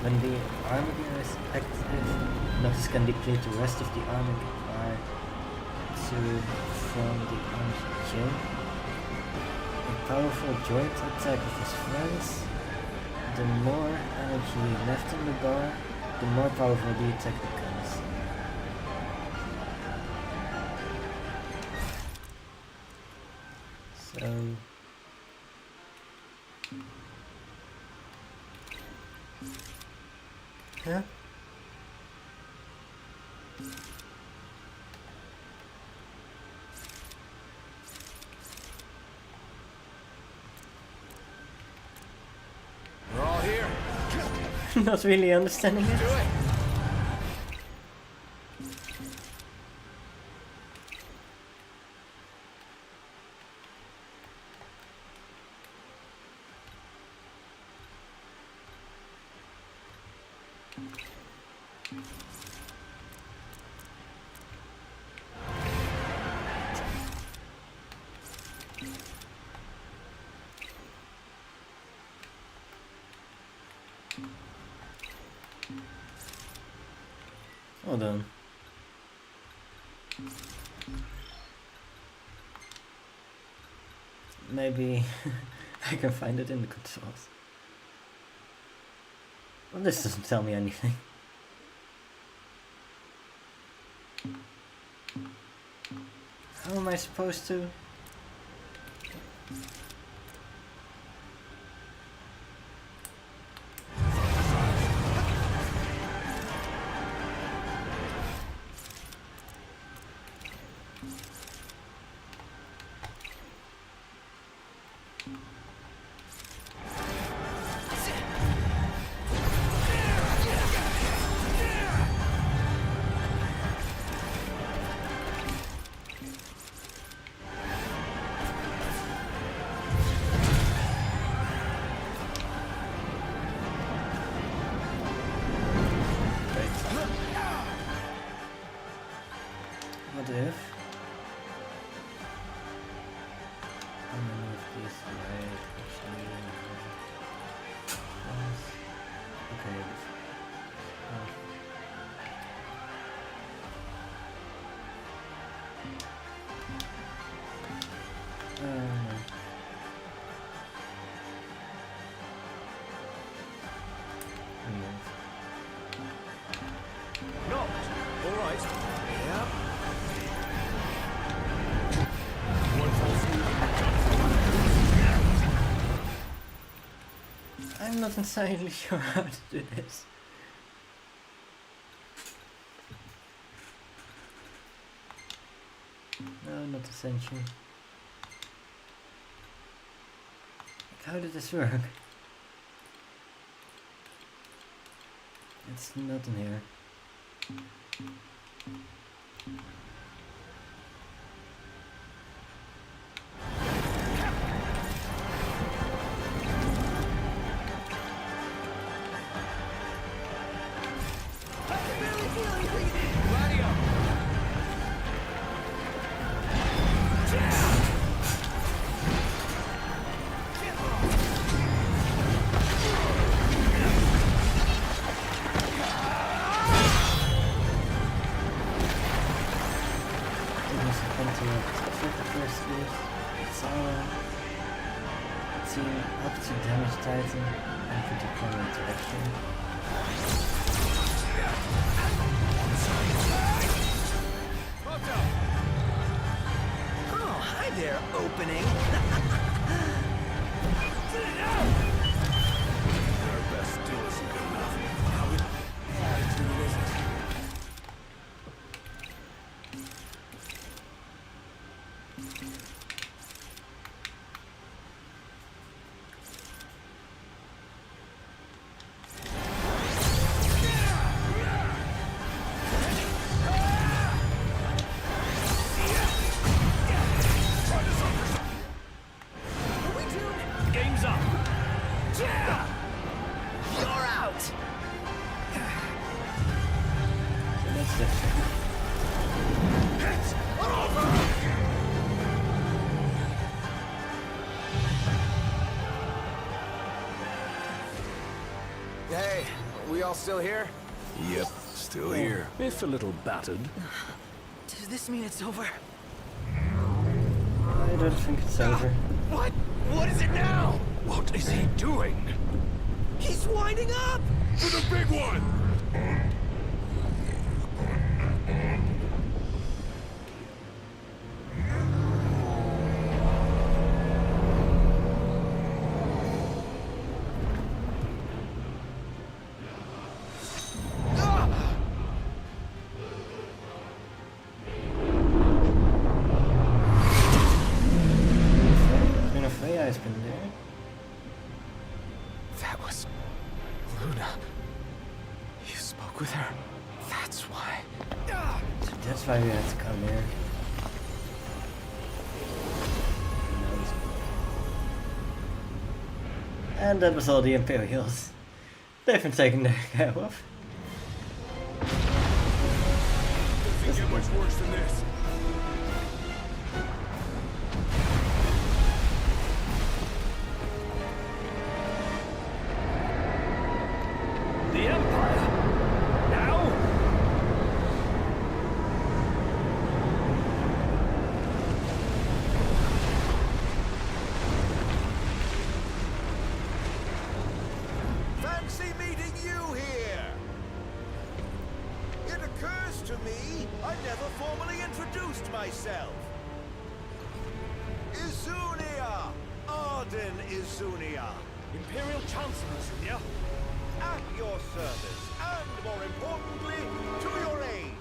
A: When the armor gear is active, Noctis can deplete the rest of the armor gear to form the Archaeon. A powerful joint attack with his friends. The more energy left in the bar, the more powerful the attack becomes. So... Huh? not really understanding it. Hold on. Maybe I can find it in the controls. Well, this doesn't tell me anything. How am I supposed to? What if? How many of these do I actually okay.
E: No! Alright. Yeah.
A: I'm not entirely sure how to do this. No, not essential. How did this work? It's not in here. Up to damage Titan and put the camera into action.
K: Oh, hi there, opening.
E: Our best still isn't good enough. How we attitude is it? Game's up.
K: You're out.
A: That's different.
E: It's over.
D: Hey, we all still here?
F: Yep, still here.
G: If a little battered.
K: Does this mean it's over?
A: I don't think it's over.
E: What? What is it now? What is he doing?
K: He's winding up!
E: For the big one!
A: Freya has been there.
D: That was Luna. That's why.
A: So that's why we had to come here. And that was all the Imperials. They've been taking their care of.
F: Doesn't get much worse than this.
G: The Empire! Now?
C: Fancy meeting you here! It occurs to me I never formally introduced myself. Izunia! Arden Izunia!
E: Imperial Chancellor, Izunia.
C: At your service, and more importantly, to your aid.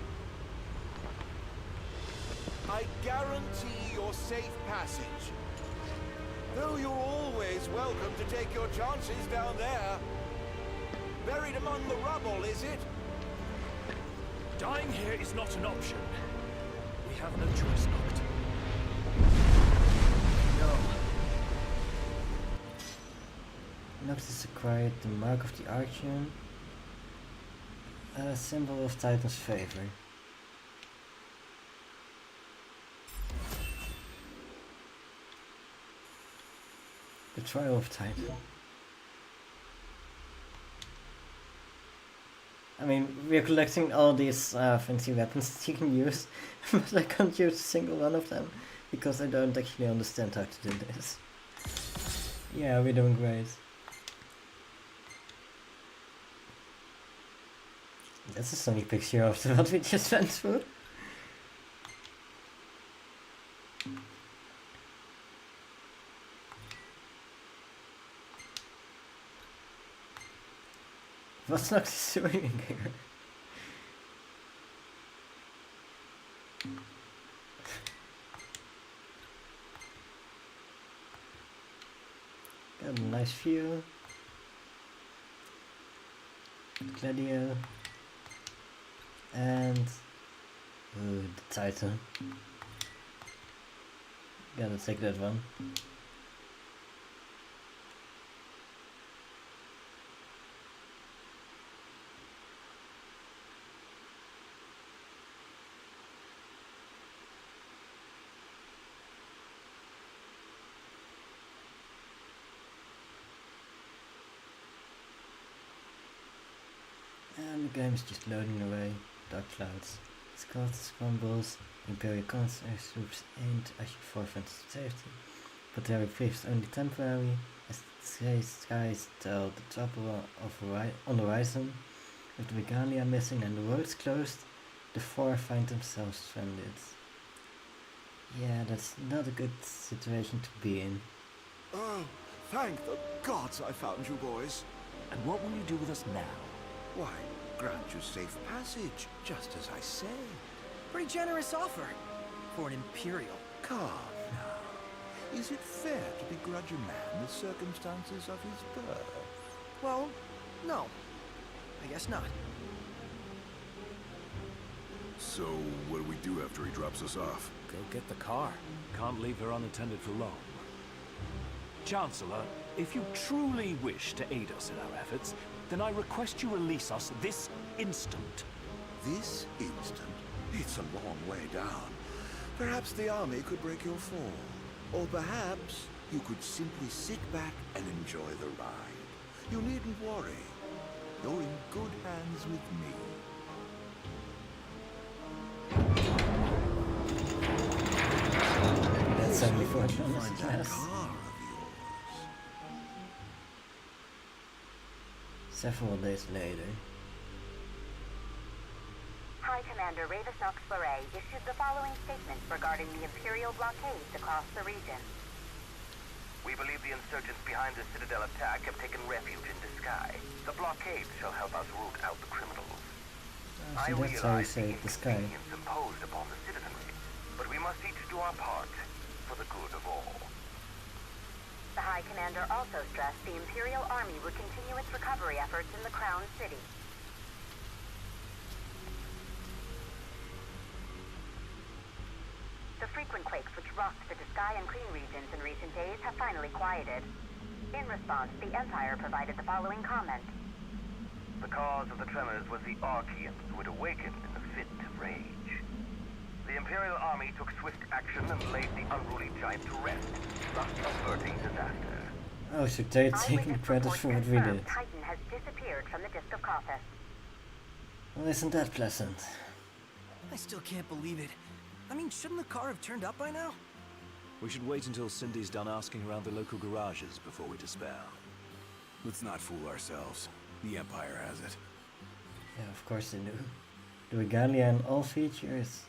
C: I guarantee your safe passage. Though you're always welcome to take your chances down there. Buried among the rubble, is it?
E: Dying here is not an option. We have no choice, Noctis.
K: No.
A: Noctis acquired the Mark of the Archaeon, a symbol of Titan's favor. The Trial of Titan. I mean, we're collecting all these fancy weapons that you can use, but I can't use a single one of them, because I don't actually understand how to do this. Yeah, we're doing great. That's a sunny picture of what we just went through. What's Noctis doing here? Got a nice view. Gladio. And the Titan. Gotta take that one. And the game is just loading away. Dark clouds. Skulls, crumbles, Imperial concerts, troops aimed at your forefront safety. But their reprieve is only temporary, as the grey skies tell the trouble on the horizon. With the regalia missing and the roads closed, the four find themselves stranded. Yeah, that's not a good situation to be in.
C: Oh, thank the gods I found you boys.
E: And what will you do with us now?
C: Why, grant you safe passage, just as I said.
K: Pretty generous offer for an Imperial.
C: Calm now. Is it fair to begrudge a man the circumstances of his birth?
K: Well, no. I guess not.
F: So, what do we do after he drops us off?
G: Go get the car. Can't leave her unattended for long. Chancellor, if you truly wish to aid us in our efforts, then I request you release us this instant.
C: This instant? It's a long way down. Perhaps the army could break your fall. Or perhaps you could simply sit back and enjoy the ride. You needn't worry. You're in good hands with me.
A: That's only for
C: Find that
A: class.
C: car of yours.
A: Several days later.
H: High Commander Ravis Nox Fleury issued the following statement regarding the Imperial blockades across the region.
L: We believe the insurgents behind the Citadel attack have taken refuge in Disguise. The blockade shall help us root out the criminals.
A: So that's how you say the sky.
L: Inconvenience imposed upon the citizenry, but we must each do our part for the good of all.
H: The High Commander also stressed the Imperial Army would continue its recovery efforts in the Crown City. frequent quakes which rocked the sky and clean regions in recent days have finally quieted. In response, the Empire provided the following comment.
L: The cause of the tremors was the Archaeons who had awakened in a fit of rage. The Imperial army took swift action and laid the unruly giant to rest, thus averting disaster.
A: Oh, so they're taking credit for what we did.
H: Titan has disappeared from the Disk of Cauthess.
A: Well, isn't that pleasant?
K: I still can't believe it. I mean, shouldn't the car have turned up by now?
G: We should wait until Cindy's done asking around the local garages before we despair.
F: Let's not fool ourselves. The Empire has it.
A: Yeah, of course they do. The regalia and all features,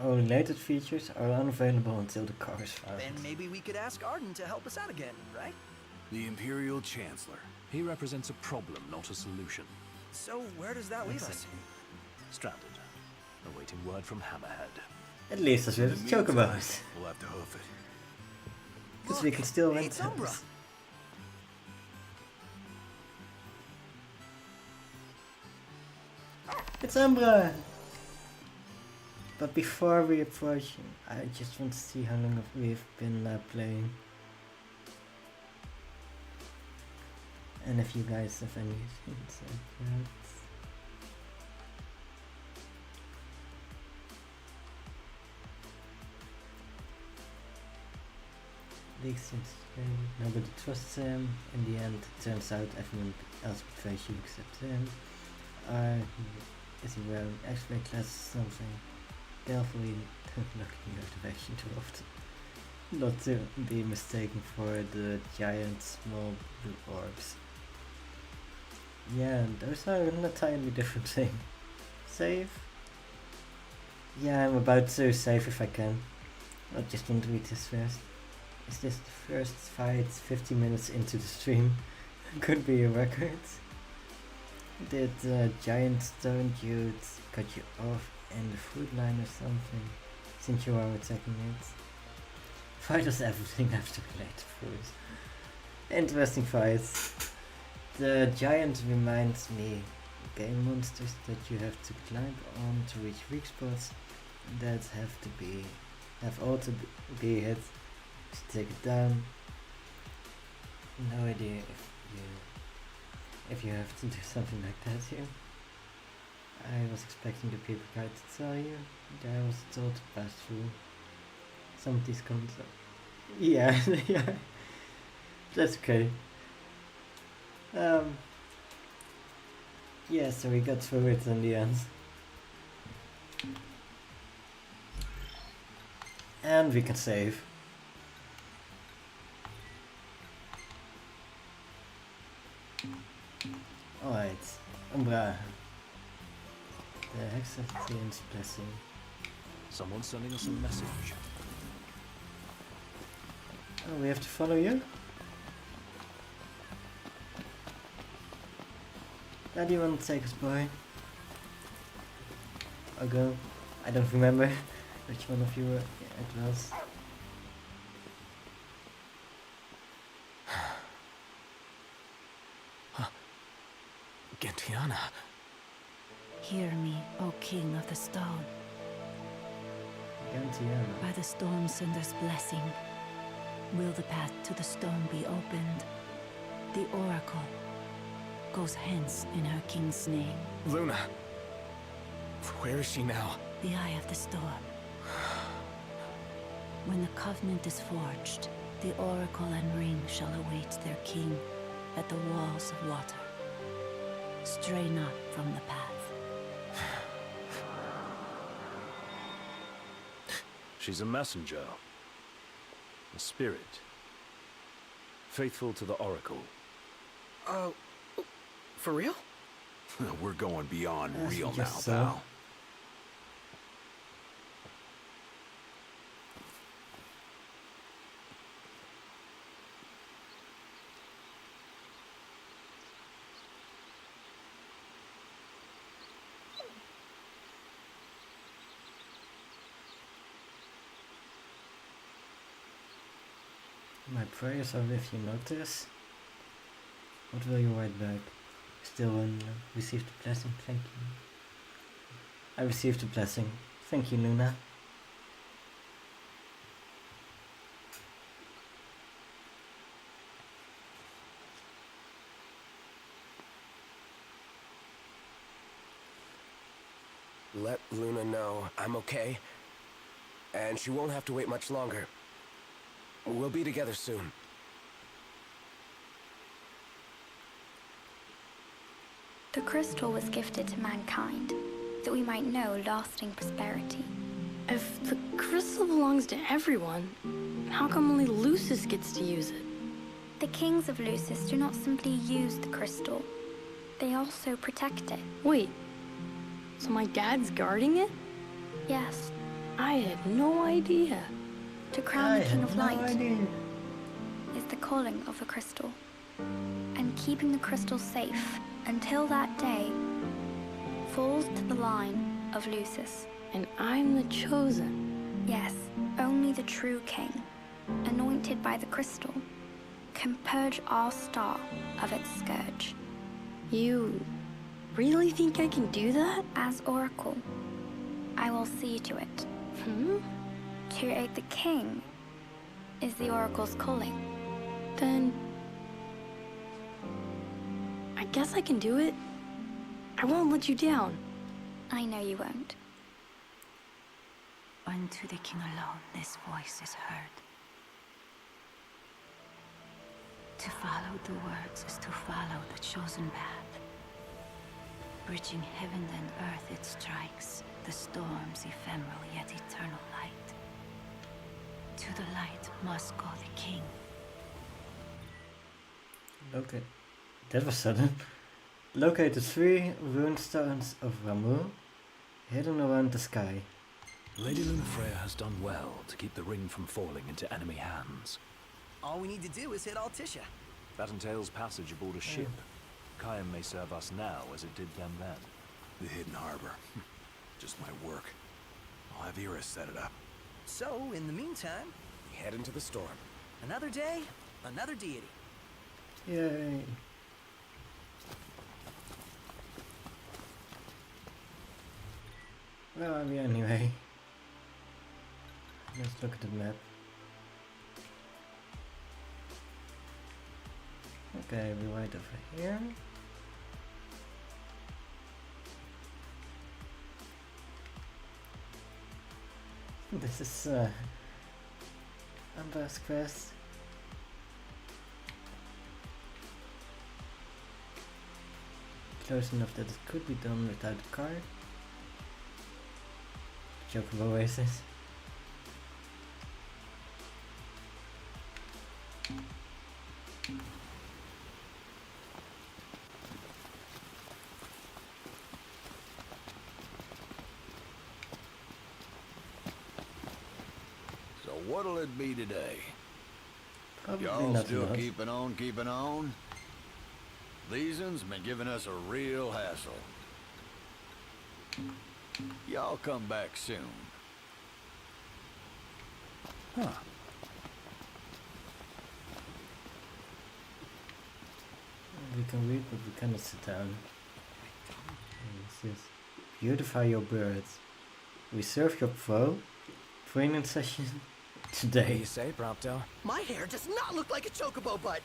A: all related features, are unavailable until the car is found.
K: Then maybe we could ask Arden to help us out again, right?
F: The Imperial Chancellor.
G: He represents a problem, not a solution.
K: So where does that leave us?
G: Stranded. Awaiting word from Hammerhead.
A: At least as we have to joke about it.
F: We'll have to hoof it.
A: Because we can still rent
K: it's Umbra.
A: house. It's Umbra! But before we approach him, I just want to see how long we've been playing. And if you guys have any hints like that. League seems nobody trusts him. In the end, it turns out everyone else betrays you except him. Is he wearing X-ray class or something? Carefully don't look in your direction too often. Not to be mistaken for the giant small blue orbs. Yeah, those are an entirely different thing. Save? Yeah, I'm about to save if I can. I just want to read this first. Is this the first fight 50 minutes into the stream? Could be a record. Did the giant stone dude cut you off in the food line or something? Since you are attacking it? Why does everything have to relate to food? Interesting fights. The giant reminds me game monsters that you have to climb on to reach weak spots that have all to be hit to take it down. No idea if you have to do something like that here. I was expecting the paper guide to tell you that I was told to pass through some of these comments. Yeah, yeah, that's okay. Yeah, so we got through it in the end. And we can save. Alright, Umbra. The Hexatian's blessing.
G: Someone's sending us a message.
A: Oh, we have to follow you? Where do you want to take us, boy? Or go? I don't remember which one of you it was.
D: Gentiana.
I: Hear me, O King of the Stone.
A: Gentiana.
I: By the Stormsender's blessing, will the path to the stone be opened? The Oracle goes hence in her king's name.
D: Luna. Where is she now?
I: The Eye of the Storm. When the Covenant is forged, the Oracle and Ring shall await their king at the walls of water. Stray not from the path.
G: She's a messenger. A spirit. Faithful to the Oracle.
K: For real?
F: We're going beyond real now,
A: just so.
F: pal.
A: My prayers are with you, Noctis. What will you write back? Still received the blessing, thank you. I received the blessing. Thank you, Luna.
D: Let Luna know I'm okay. And she won't have to wait much longer. We'll be together soon.
H: The crystal was gifted to mankind, that we might know lasting prosperity.
M: If the crystal belongs to everyone, how come only Lucis gets to use it?
H: The kings of Lucis do not simply use the crystal, they also protect it.
M: Wait, so my dad's guarding it?
H: Yes.
M: I had no idea.
H: To crown the King of Light is the calling of the crystal, and keeping the crystal safe until that day falls to the line of Lucis.
M: And I'm the chosen.
H: Yes, only the true king, anointed by the crystal, can purge our star of its scourge.
M: You really think I can do that?
H: As Oracle, I will see to it. To aid the king is the Oracle's calling.
M: Then I guess I can do it. I won't let you down.
H: I know you won't.
I: Unto the king alone this voice is heard. To follow the words is to follow the chosen path. Bridging heaven and earth it strikes, the storm's ephemeral yet eternal light. To the light must go the king.
A: Okay, that was sudden. Locate the 3 rune stones of Ramu, hidden around the sky.
G: Lady Lunafreya has done well to keep the ring from falling into enemy hands.
K: All we need to do is hit Altissia.
G: That entails passage aboard a ship. Kyan may serve us now as it did them then.
F: The hidden harbor. Just my work. I'll have Ira set it up.
K: So, in the meantime,
D: we head into the storm.
K: Another day, another deity.
A: Yay. Where are we anyway? Let's look at the map. Okay, we're right over here. This is Amber's quest. Close enough that it could be done without a card. Chocobo Oasis.
E: So what'll it be today?
A: Probably
E: Y'all
A: not
E: still
A: enough.
E: keeping on? These one's been giving us a real hassle. Y'all come back soon.
G: Huh.
A: We can read, but we cannot sit down. Yes. Beautify your birds. Reserve your pro. Training session
D: What
A: today.
D: do you say, Prompto?
K: My hair does not look like a chocobo butt.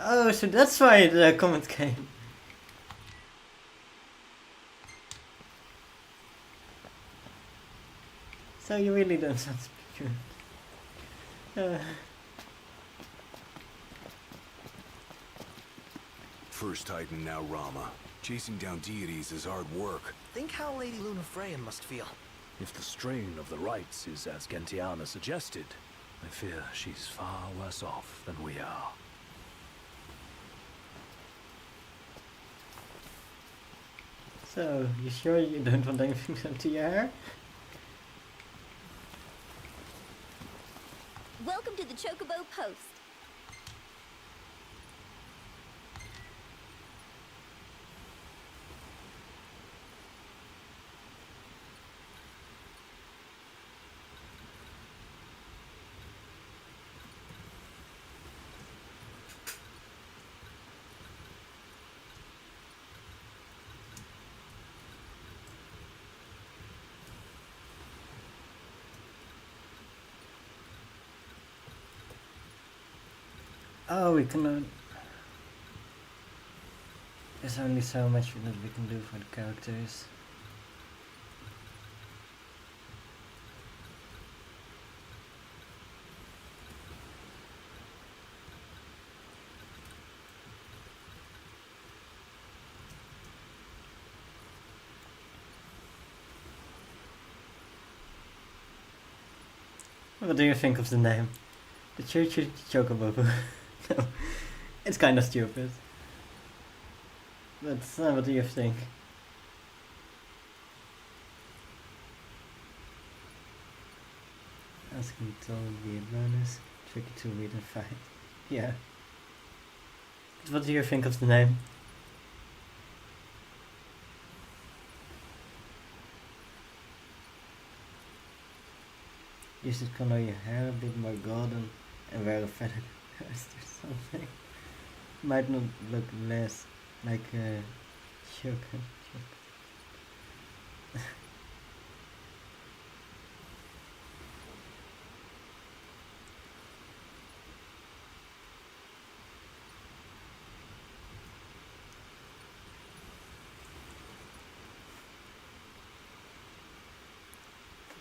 A: Oh, so that's why the comment came. So you really don't sound secure.
F: First Titan, now Rama. Chasing down deities is hard work.
K: Think how Lady Lunafreya must feel.
G: If the strain of the rites is as Gentiana suggested, I fear she's far worse off than we are.
A: So, you sure you don't want anything done to your hair?
N: Welcome to the Chocobo Post.
A: Oh, we cannot. There's only so much that we can do for the characters. What do you think of the name? The Choo-Choo Chocobo. No, it's kind of stupid. But what do you think? Asking to be a bonus. Tricky to read and fight. Yeah. But what do you think of the name? You should color your hair a bit more golden and wear a feathered crest or something. Might not look less like a sugar.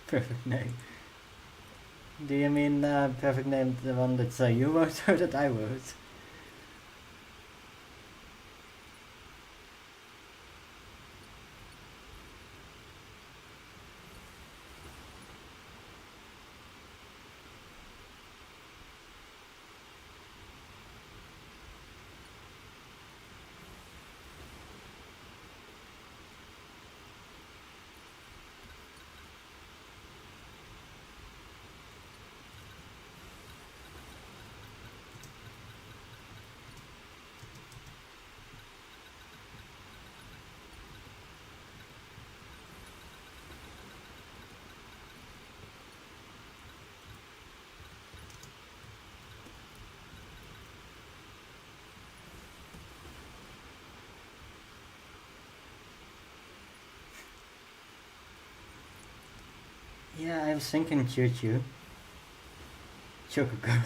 A: Perfect name. Do you mean perfect name the one that you wrote or that I wrote? Yeah, I was thinking Choo-Choo. Chocobo.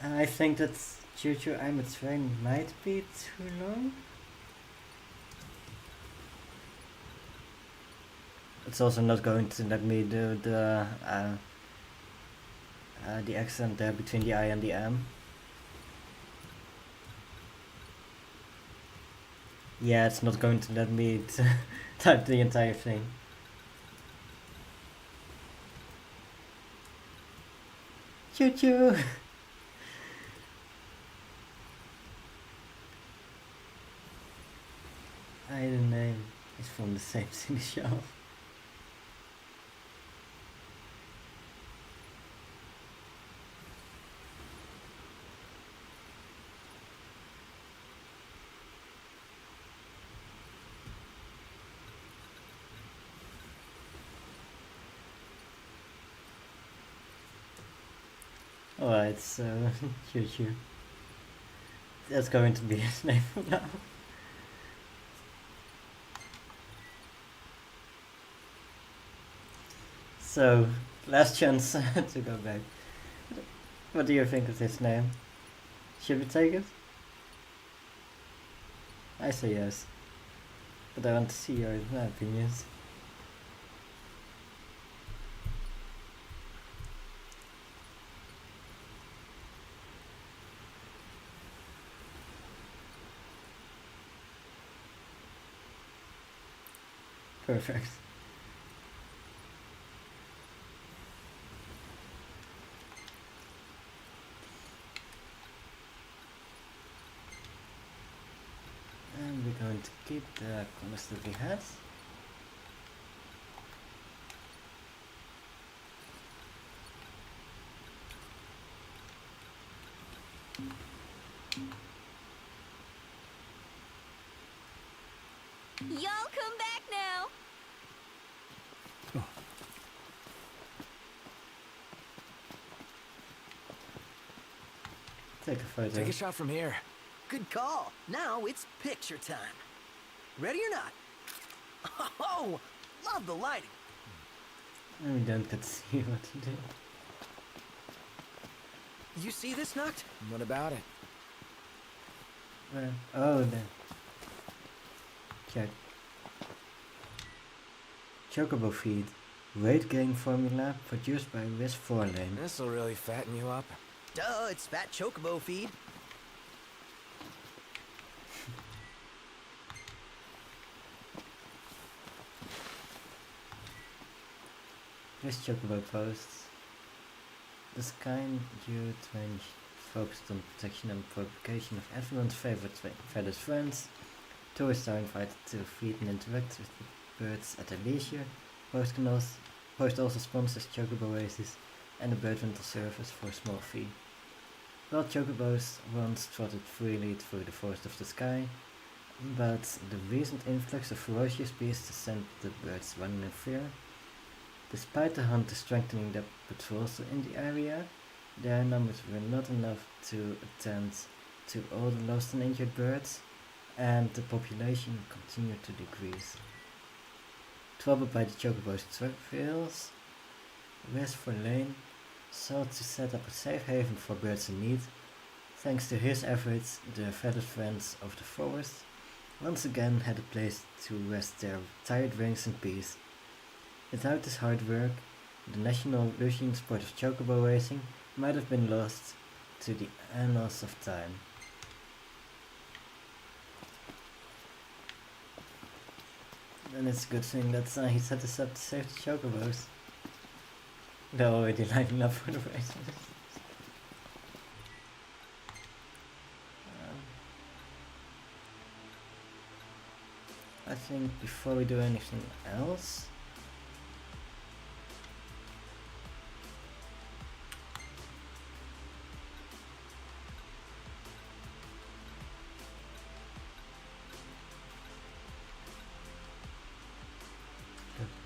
A: I think that Choo-Choo I'm a Train might be too long. It's also not going to let me do the accent there between the I and the M. Yeah, it's not going to let me type the entire thing. Choo-choo! Either name is from the same city show. Alright, so Choo-Choo. That's going to be his name for now. So, last chance to go back. What do you think of this name? Should we take it? I say yes. But I want to see your opinions. Perfect. And we're going to keep the colors that we had.
N: Y'all come back now.
A: Take a photo.
K: Take a shot from here. Good call. Now it's picture time. Ready or not? Oh, love the lighting.
A: And we don't get to see what to do.
K: You see this, Noct?
D: What about it?
A: Where? Oh, there. Check. Chocobo feed. Weight gain formula produced by Wiz 4-Lane.
D: This'll really fatten you up.
K: Duh, it's Fat Chocobo feed.
A: This chocobo posts. This kind youth range focused on protection and propagation of everyone's favorite feathered friends. Tourists are invited to feed and interact with the birds at their leisure. Post also sponsors chocobo races and a bird rental service for a small fee. Wild chocobos once trotted freely through the forest of the sky, but the recent influx of ferocious beasts has sent the birds running in fear. Despite the hunters strengthening their patrols in the area, their numbers were not enough to attend to all the lost and injured birds, and the population continued to decrease. Troubled by the chocobo's travails, Westford Lane sought to set up a safe haven for birds in need. Thanks to his efforts, the feathered friends of the forest once again had a place to rest their tired wings in peace. Without this hard work, the national Lucian sport of chocobo racing might have been lost to the annals of time. And it's a good thing that he set this up to save the chocobos. They're already lining up for the races. I think before we do anything else,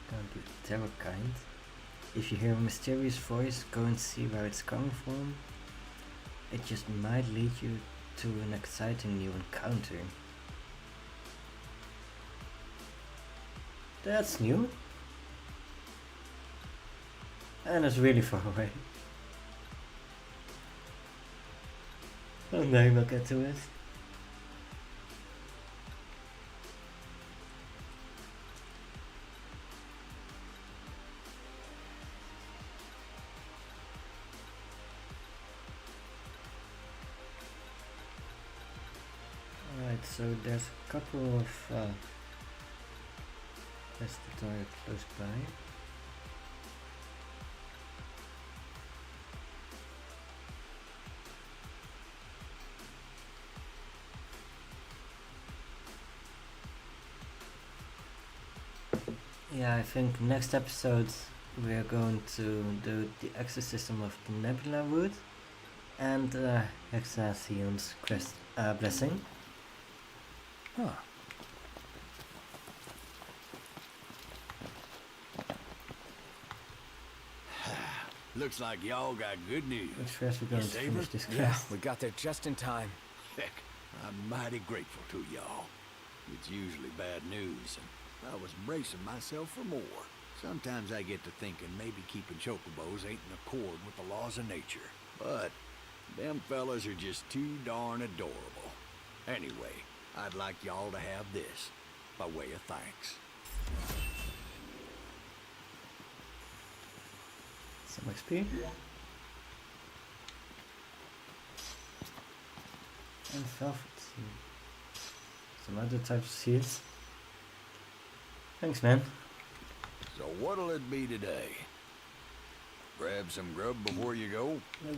A: don't do terror kind. If you hear a mysterious voice, go and see where it's coming from. It just might lead you to an exciting new encounter. That's new. And it's really far away. Someday we'll get to it. Alright, so there's a couple of test tutorial close by. Yeah, I think next episode we're going to do the exorcism of the Nebula Wood and Hexasion's blessing.
D: Huh.
E: Looks like y'all got good news.
A: But first we're going to finish this quest.
D: Yeah, we got there just in time.
E: Heck, I'm mighty grateful to y'all. It's usually bad news, and I was bracing myself for more. Sometimes I get to thinking maybe keeping chocobos ain't in accord with the laws of nature. But them fellas are just too darn adorable. Anyway, I'd like y'all to have this, by way of thanks.
A: Some XP. And velvet seed. Some other types of seeds. Thanks, man.
E: So what'll it be today? Grab some grub before you go?
A: Nope.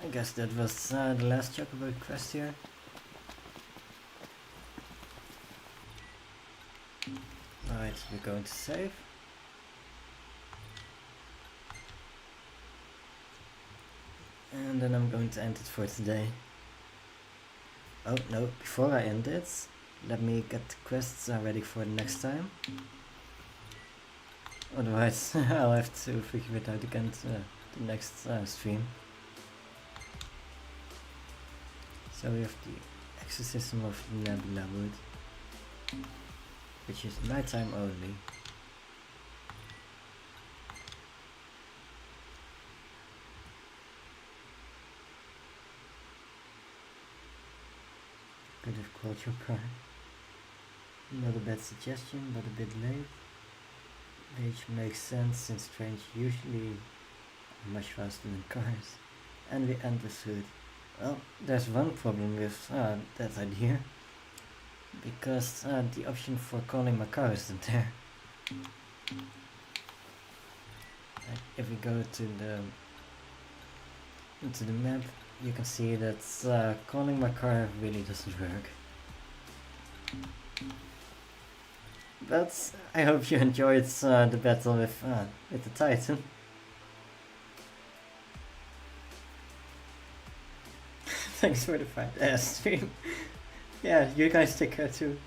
A: I guess that was the last chocobo quest here. Alright, we're going to save. And then I'm going to end it for today. Oh no, before I end it, let me get the quests ready for the next time. Otherwise I'll have to figure it out again to the next stream. So we have the exorcism of the Nebula Wood, which is nighttime only. Could have called your car. Not a bad suggestion, but a bit late. Which makes sense since trains usually are much faster than cars. And we end with food. Well, there's one problem with that idea. because the option for calling Makar isn't there. Like, if we go to the map, you can see that calling Makar really doesn't work. But I hope you enjoyed the battle with the Titan. Thanks for the 5 stream. Yeah, you guys take care too.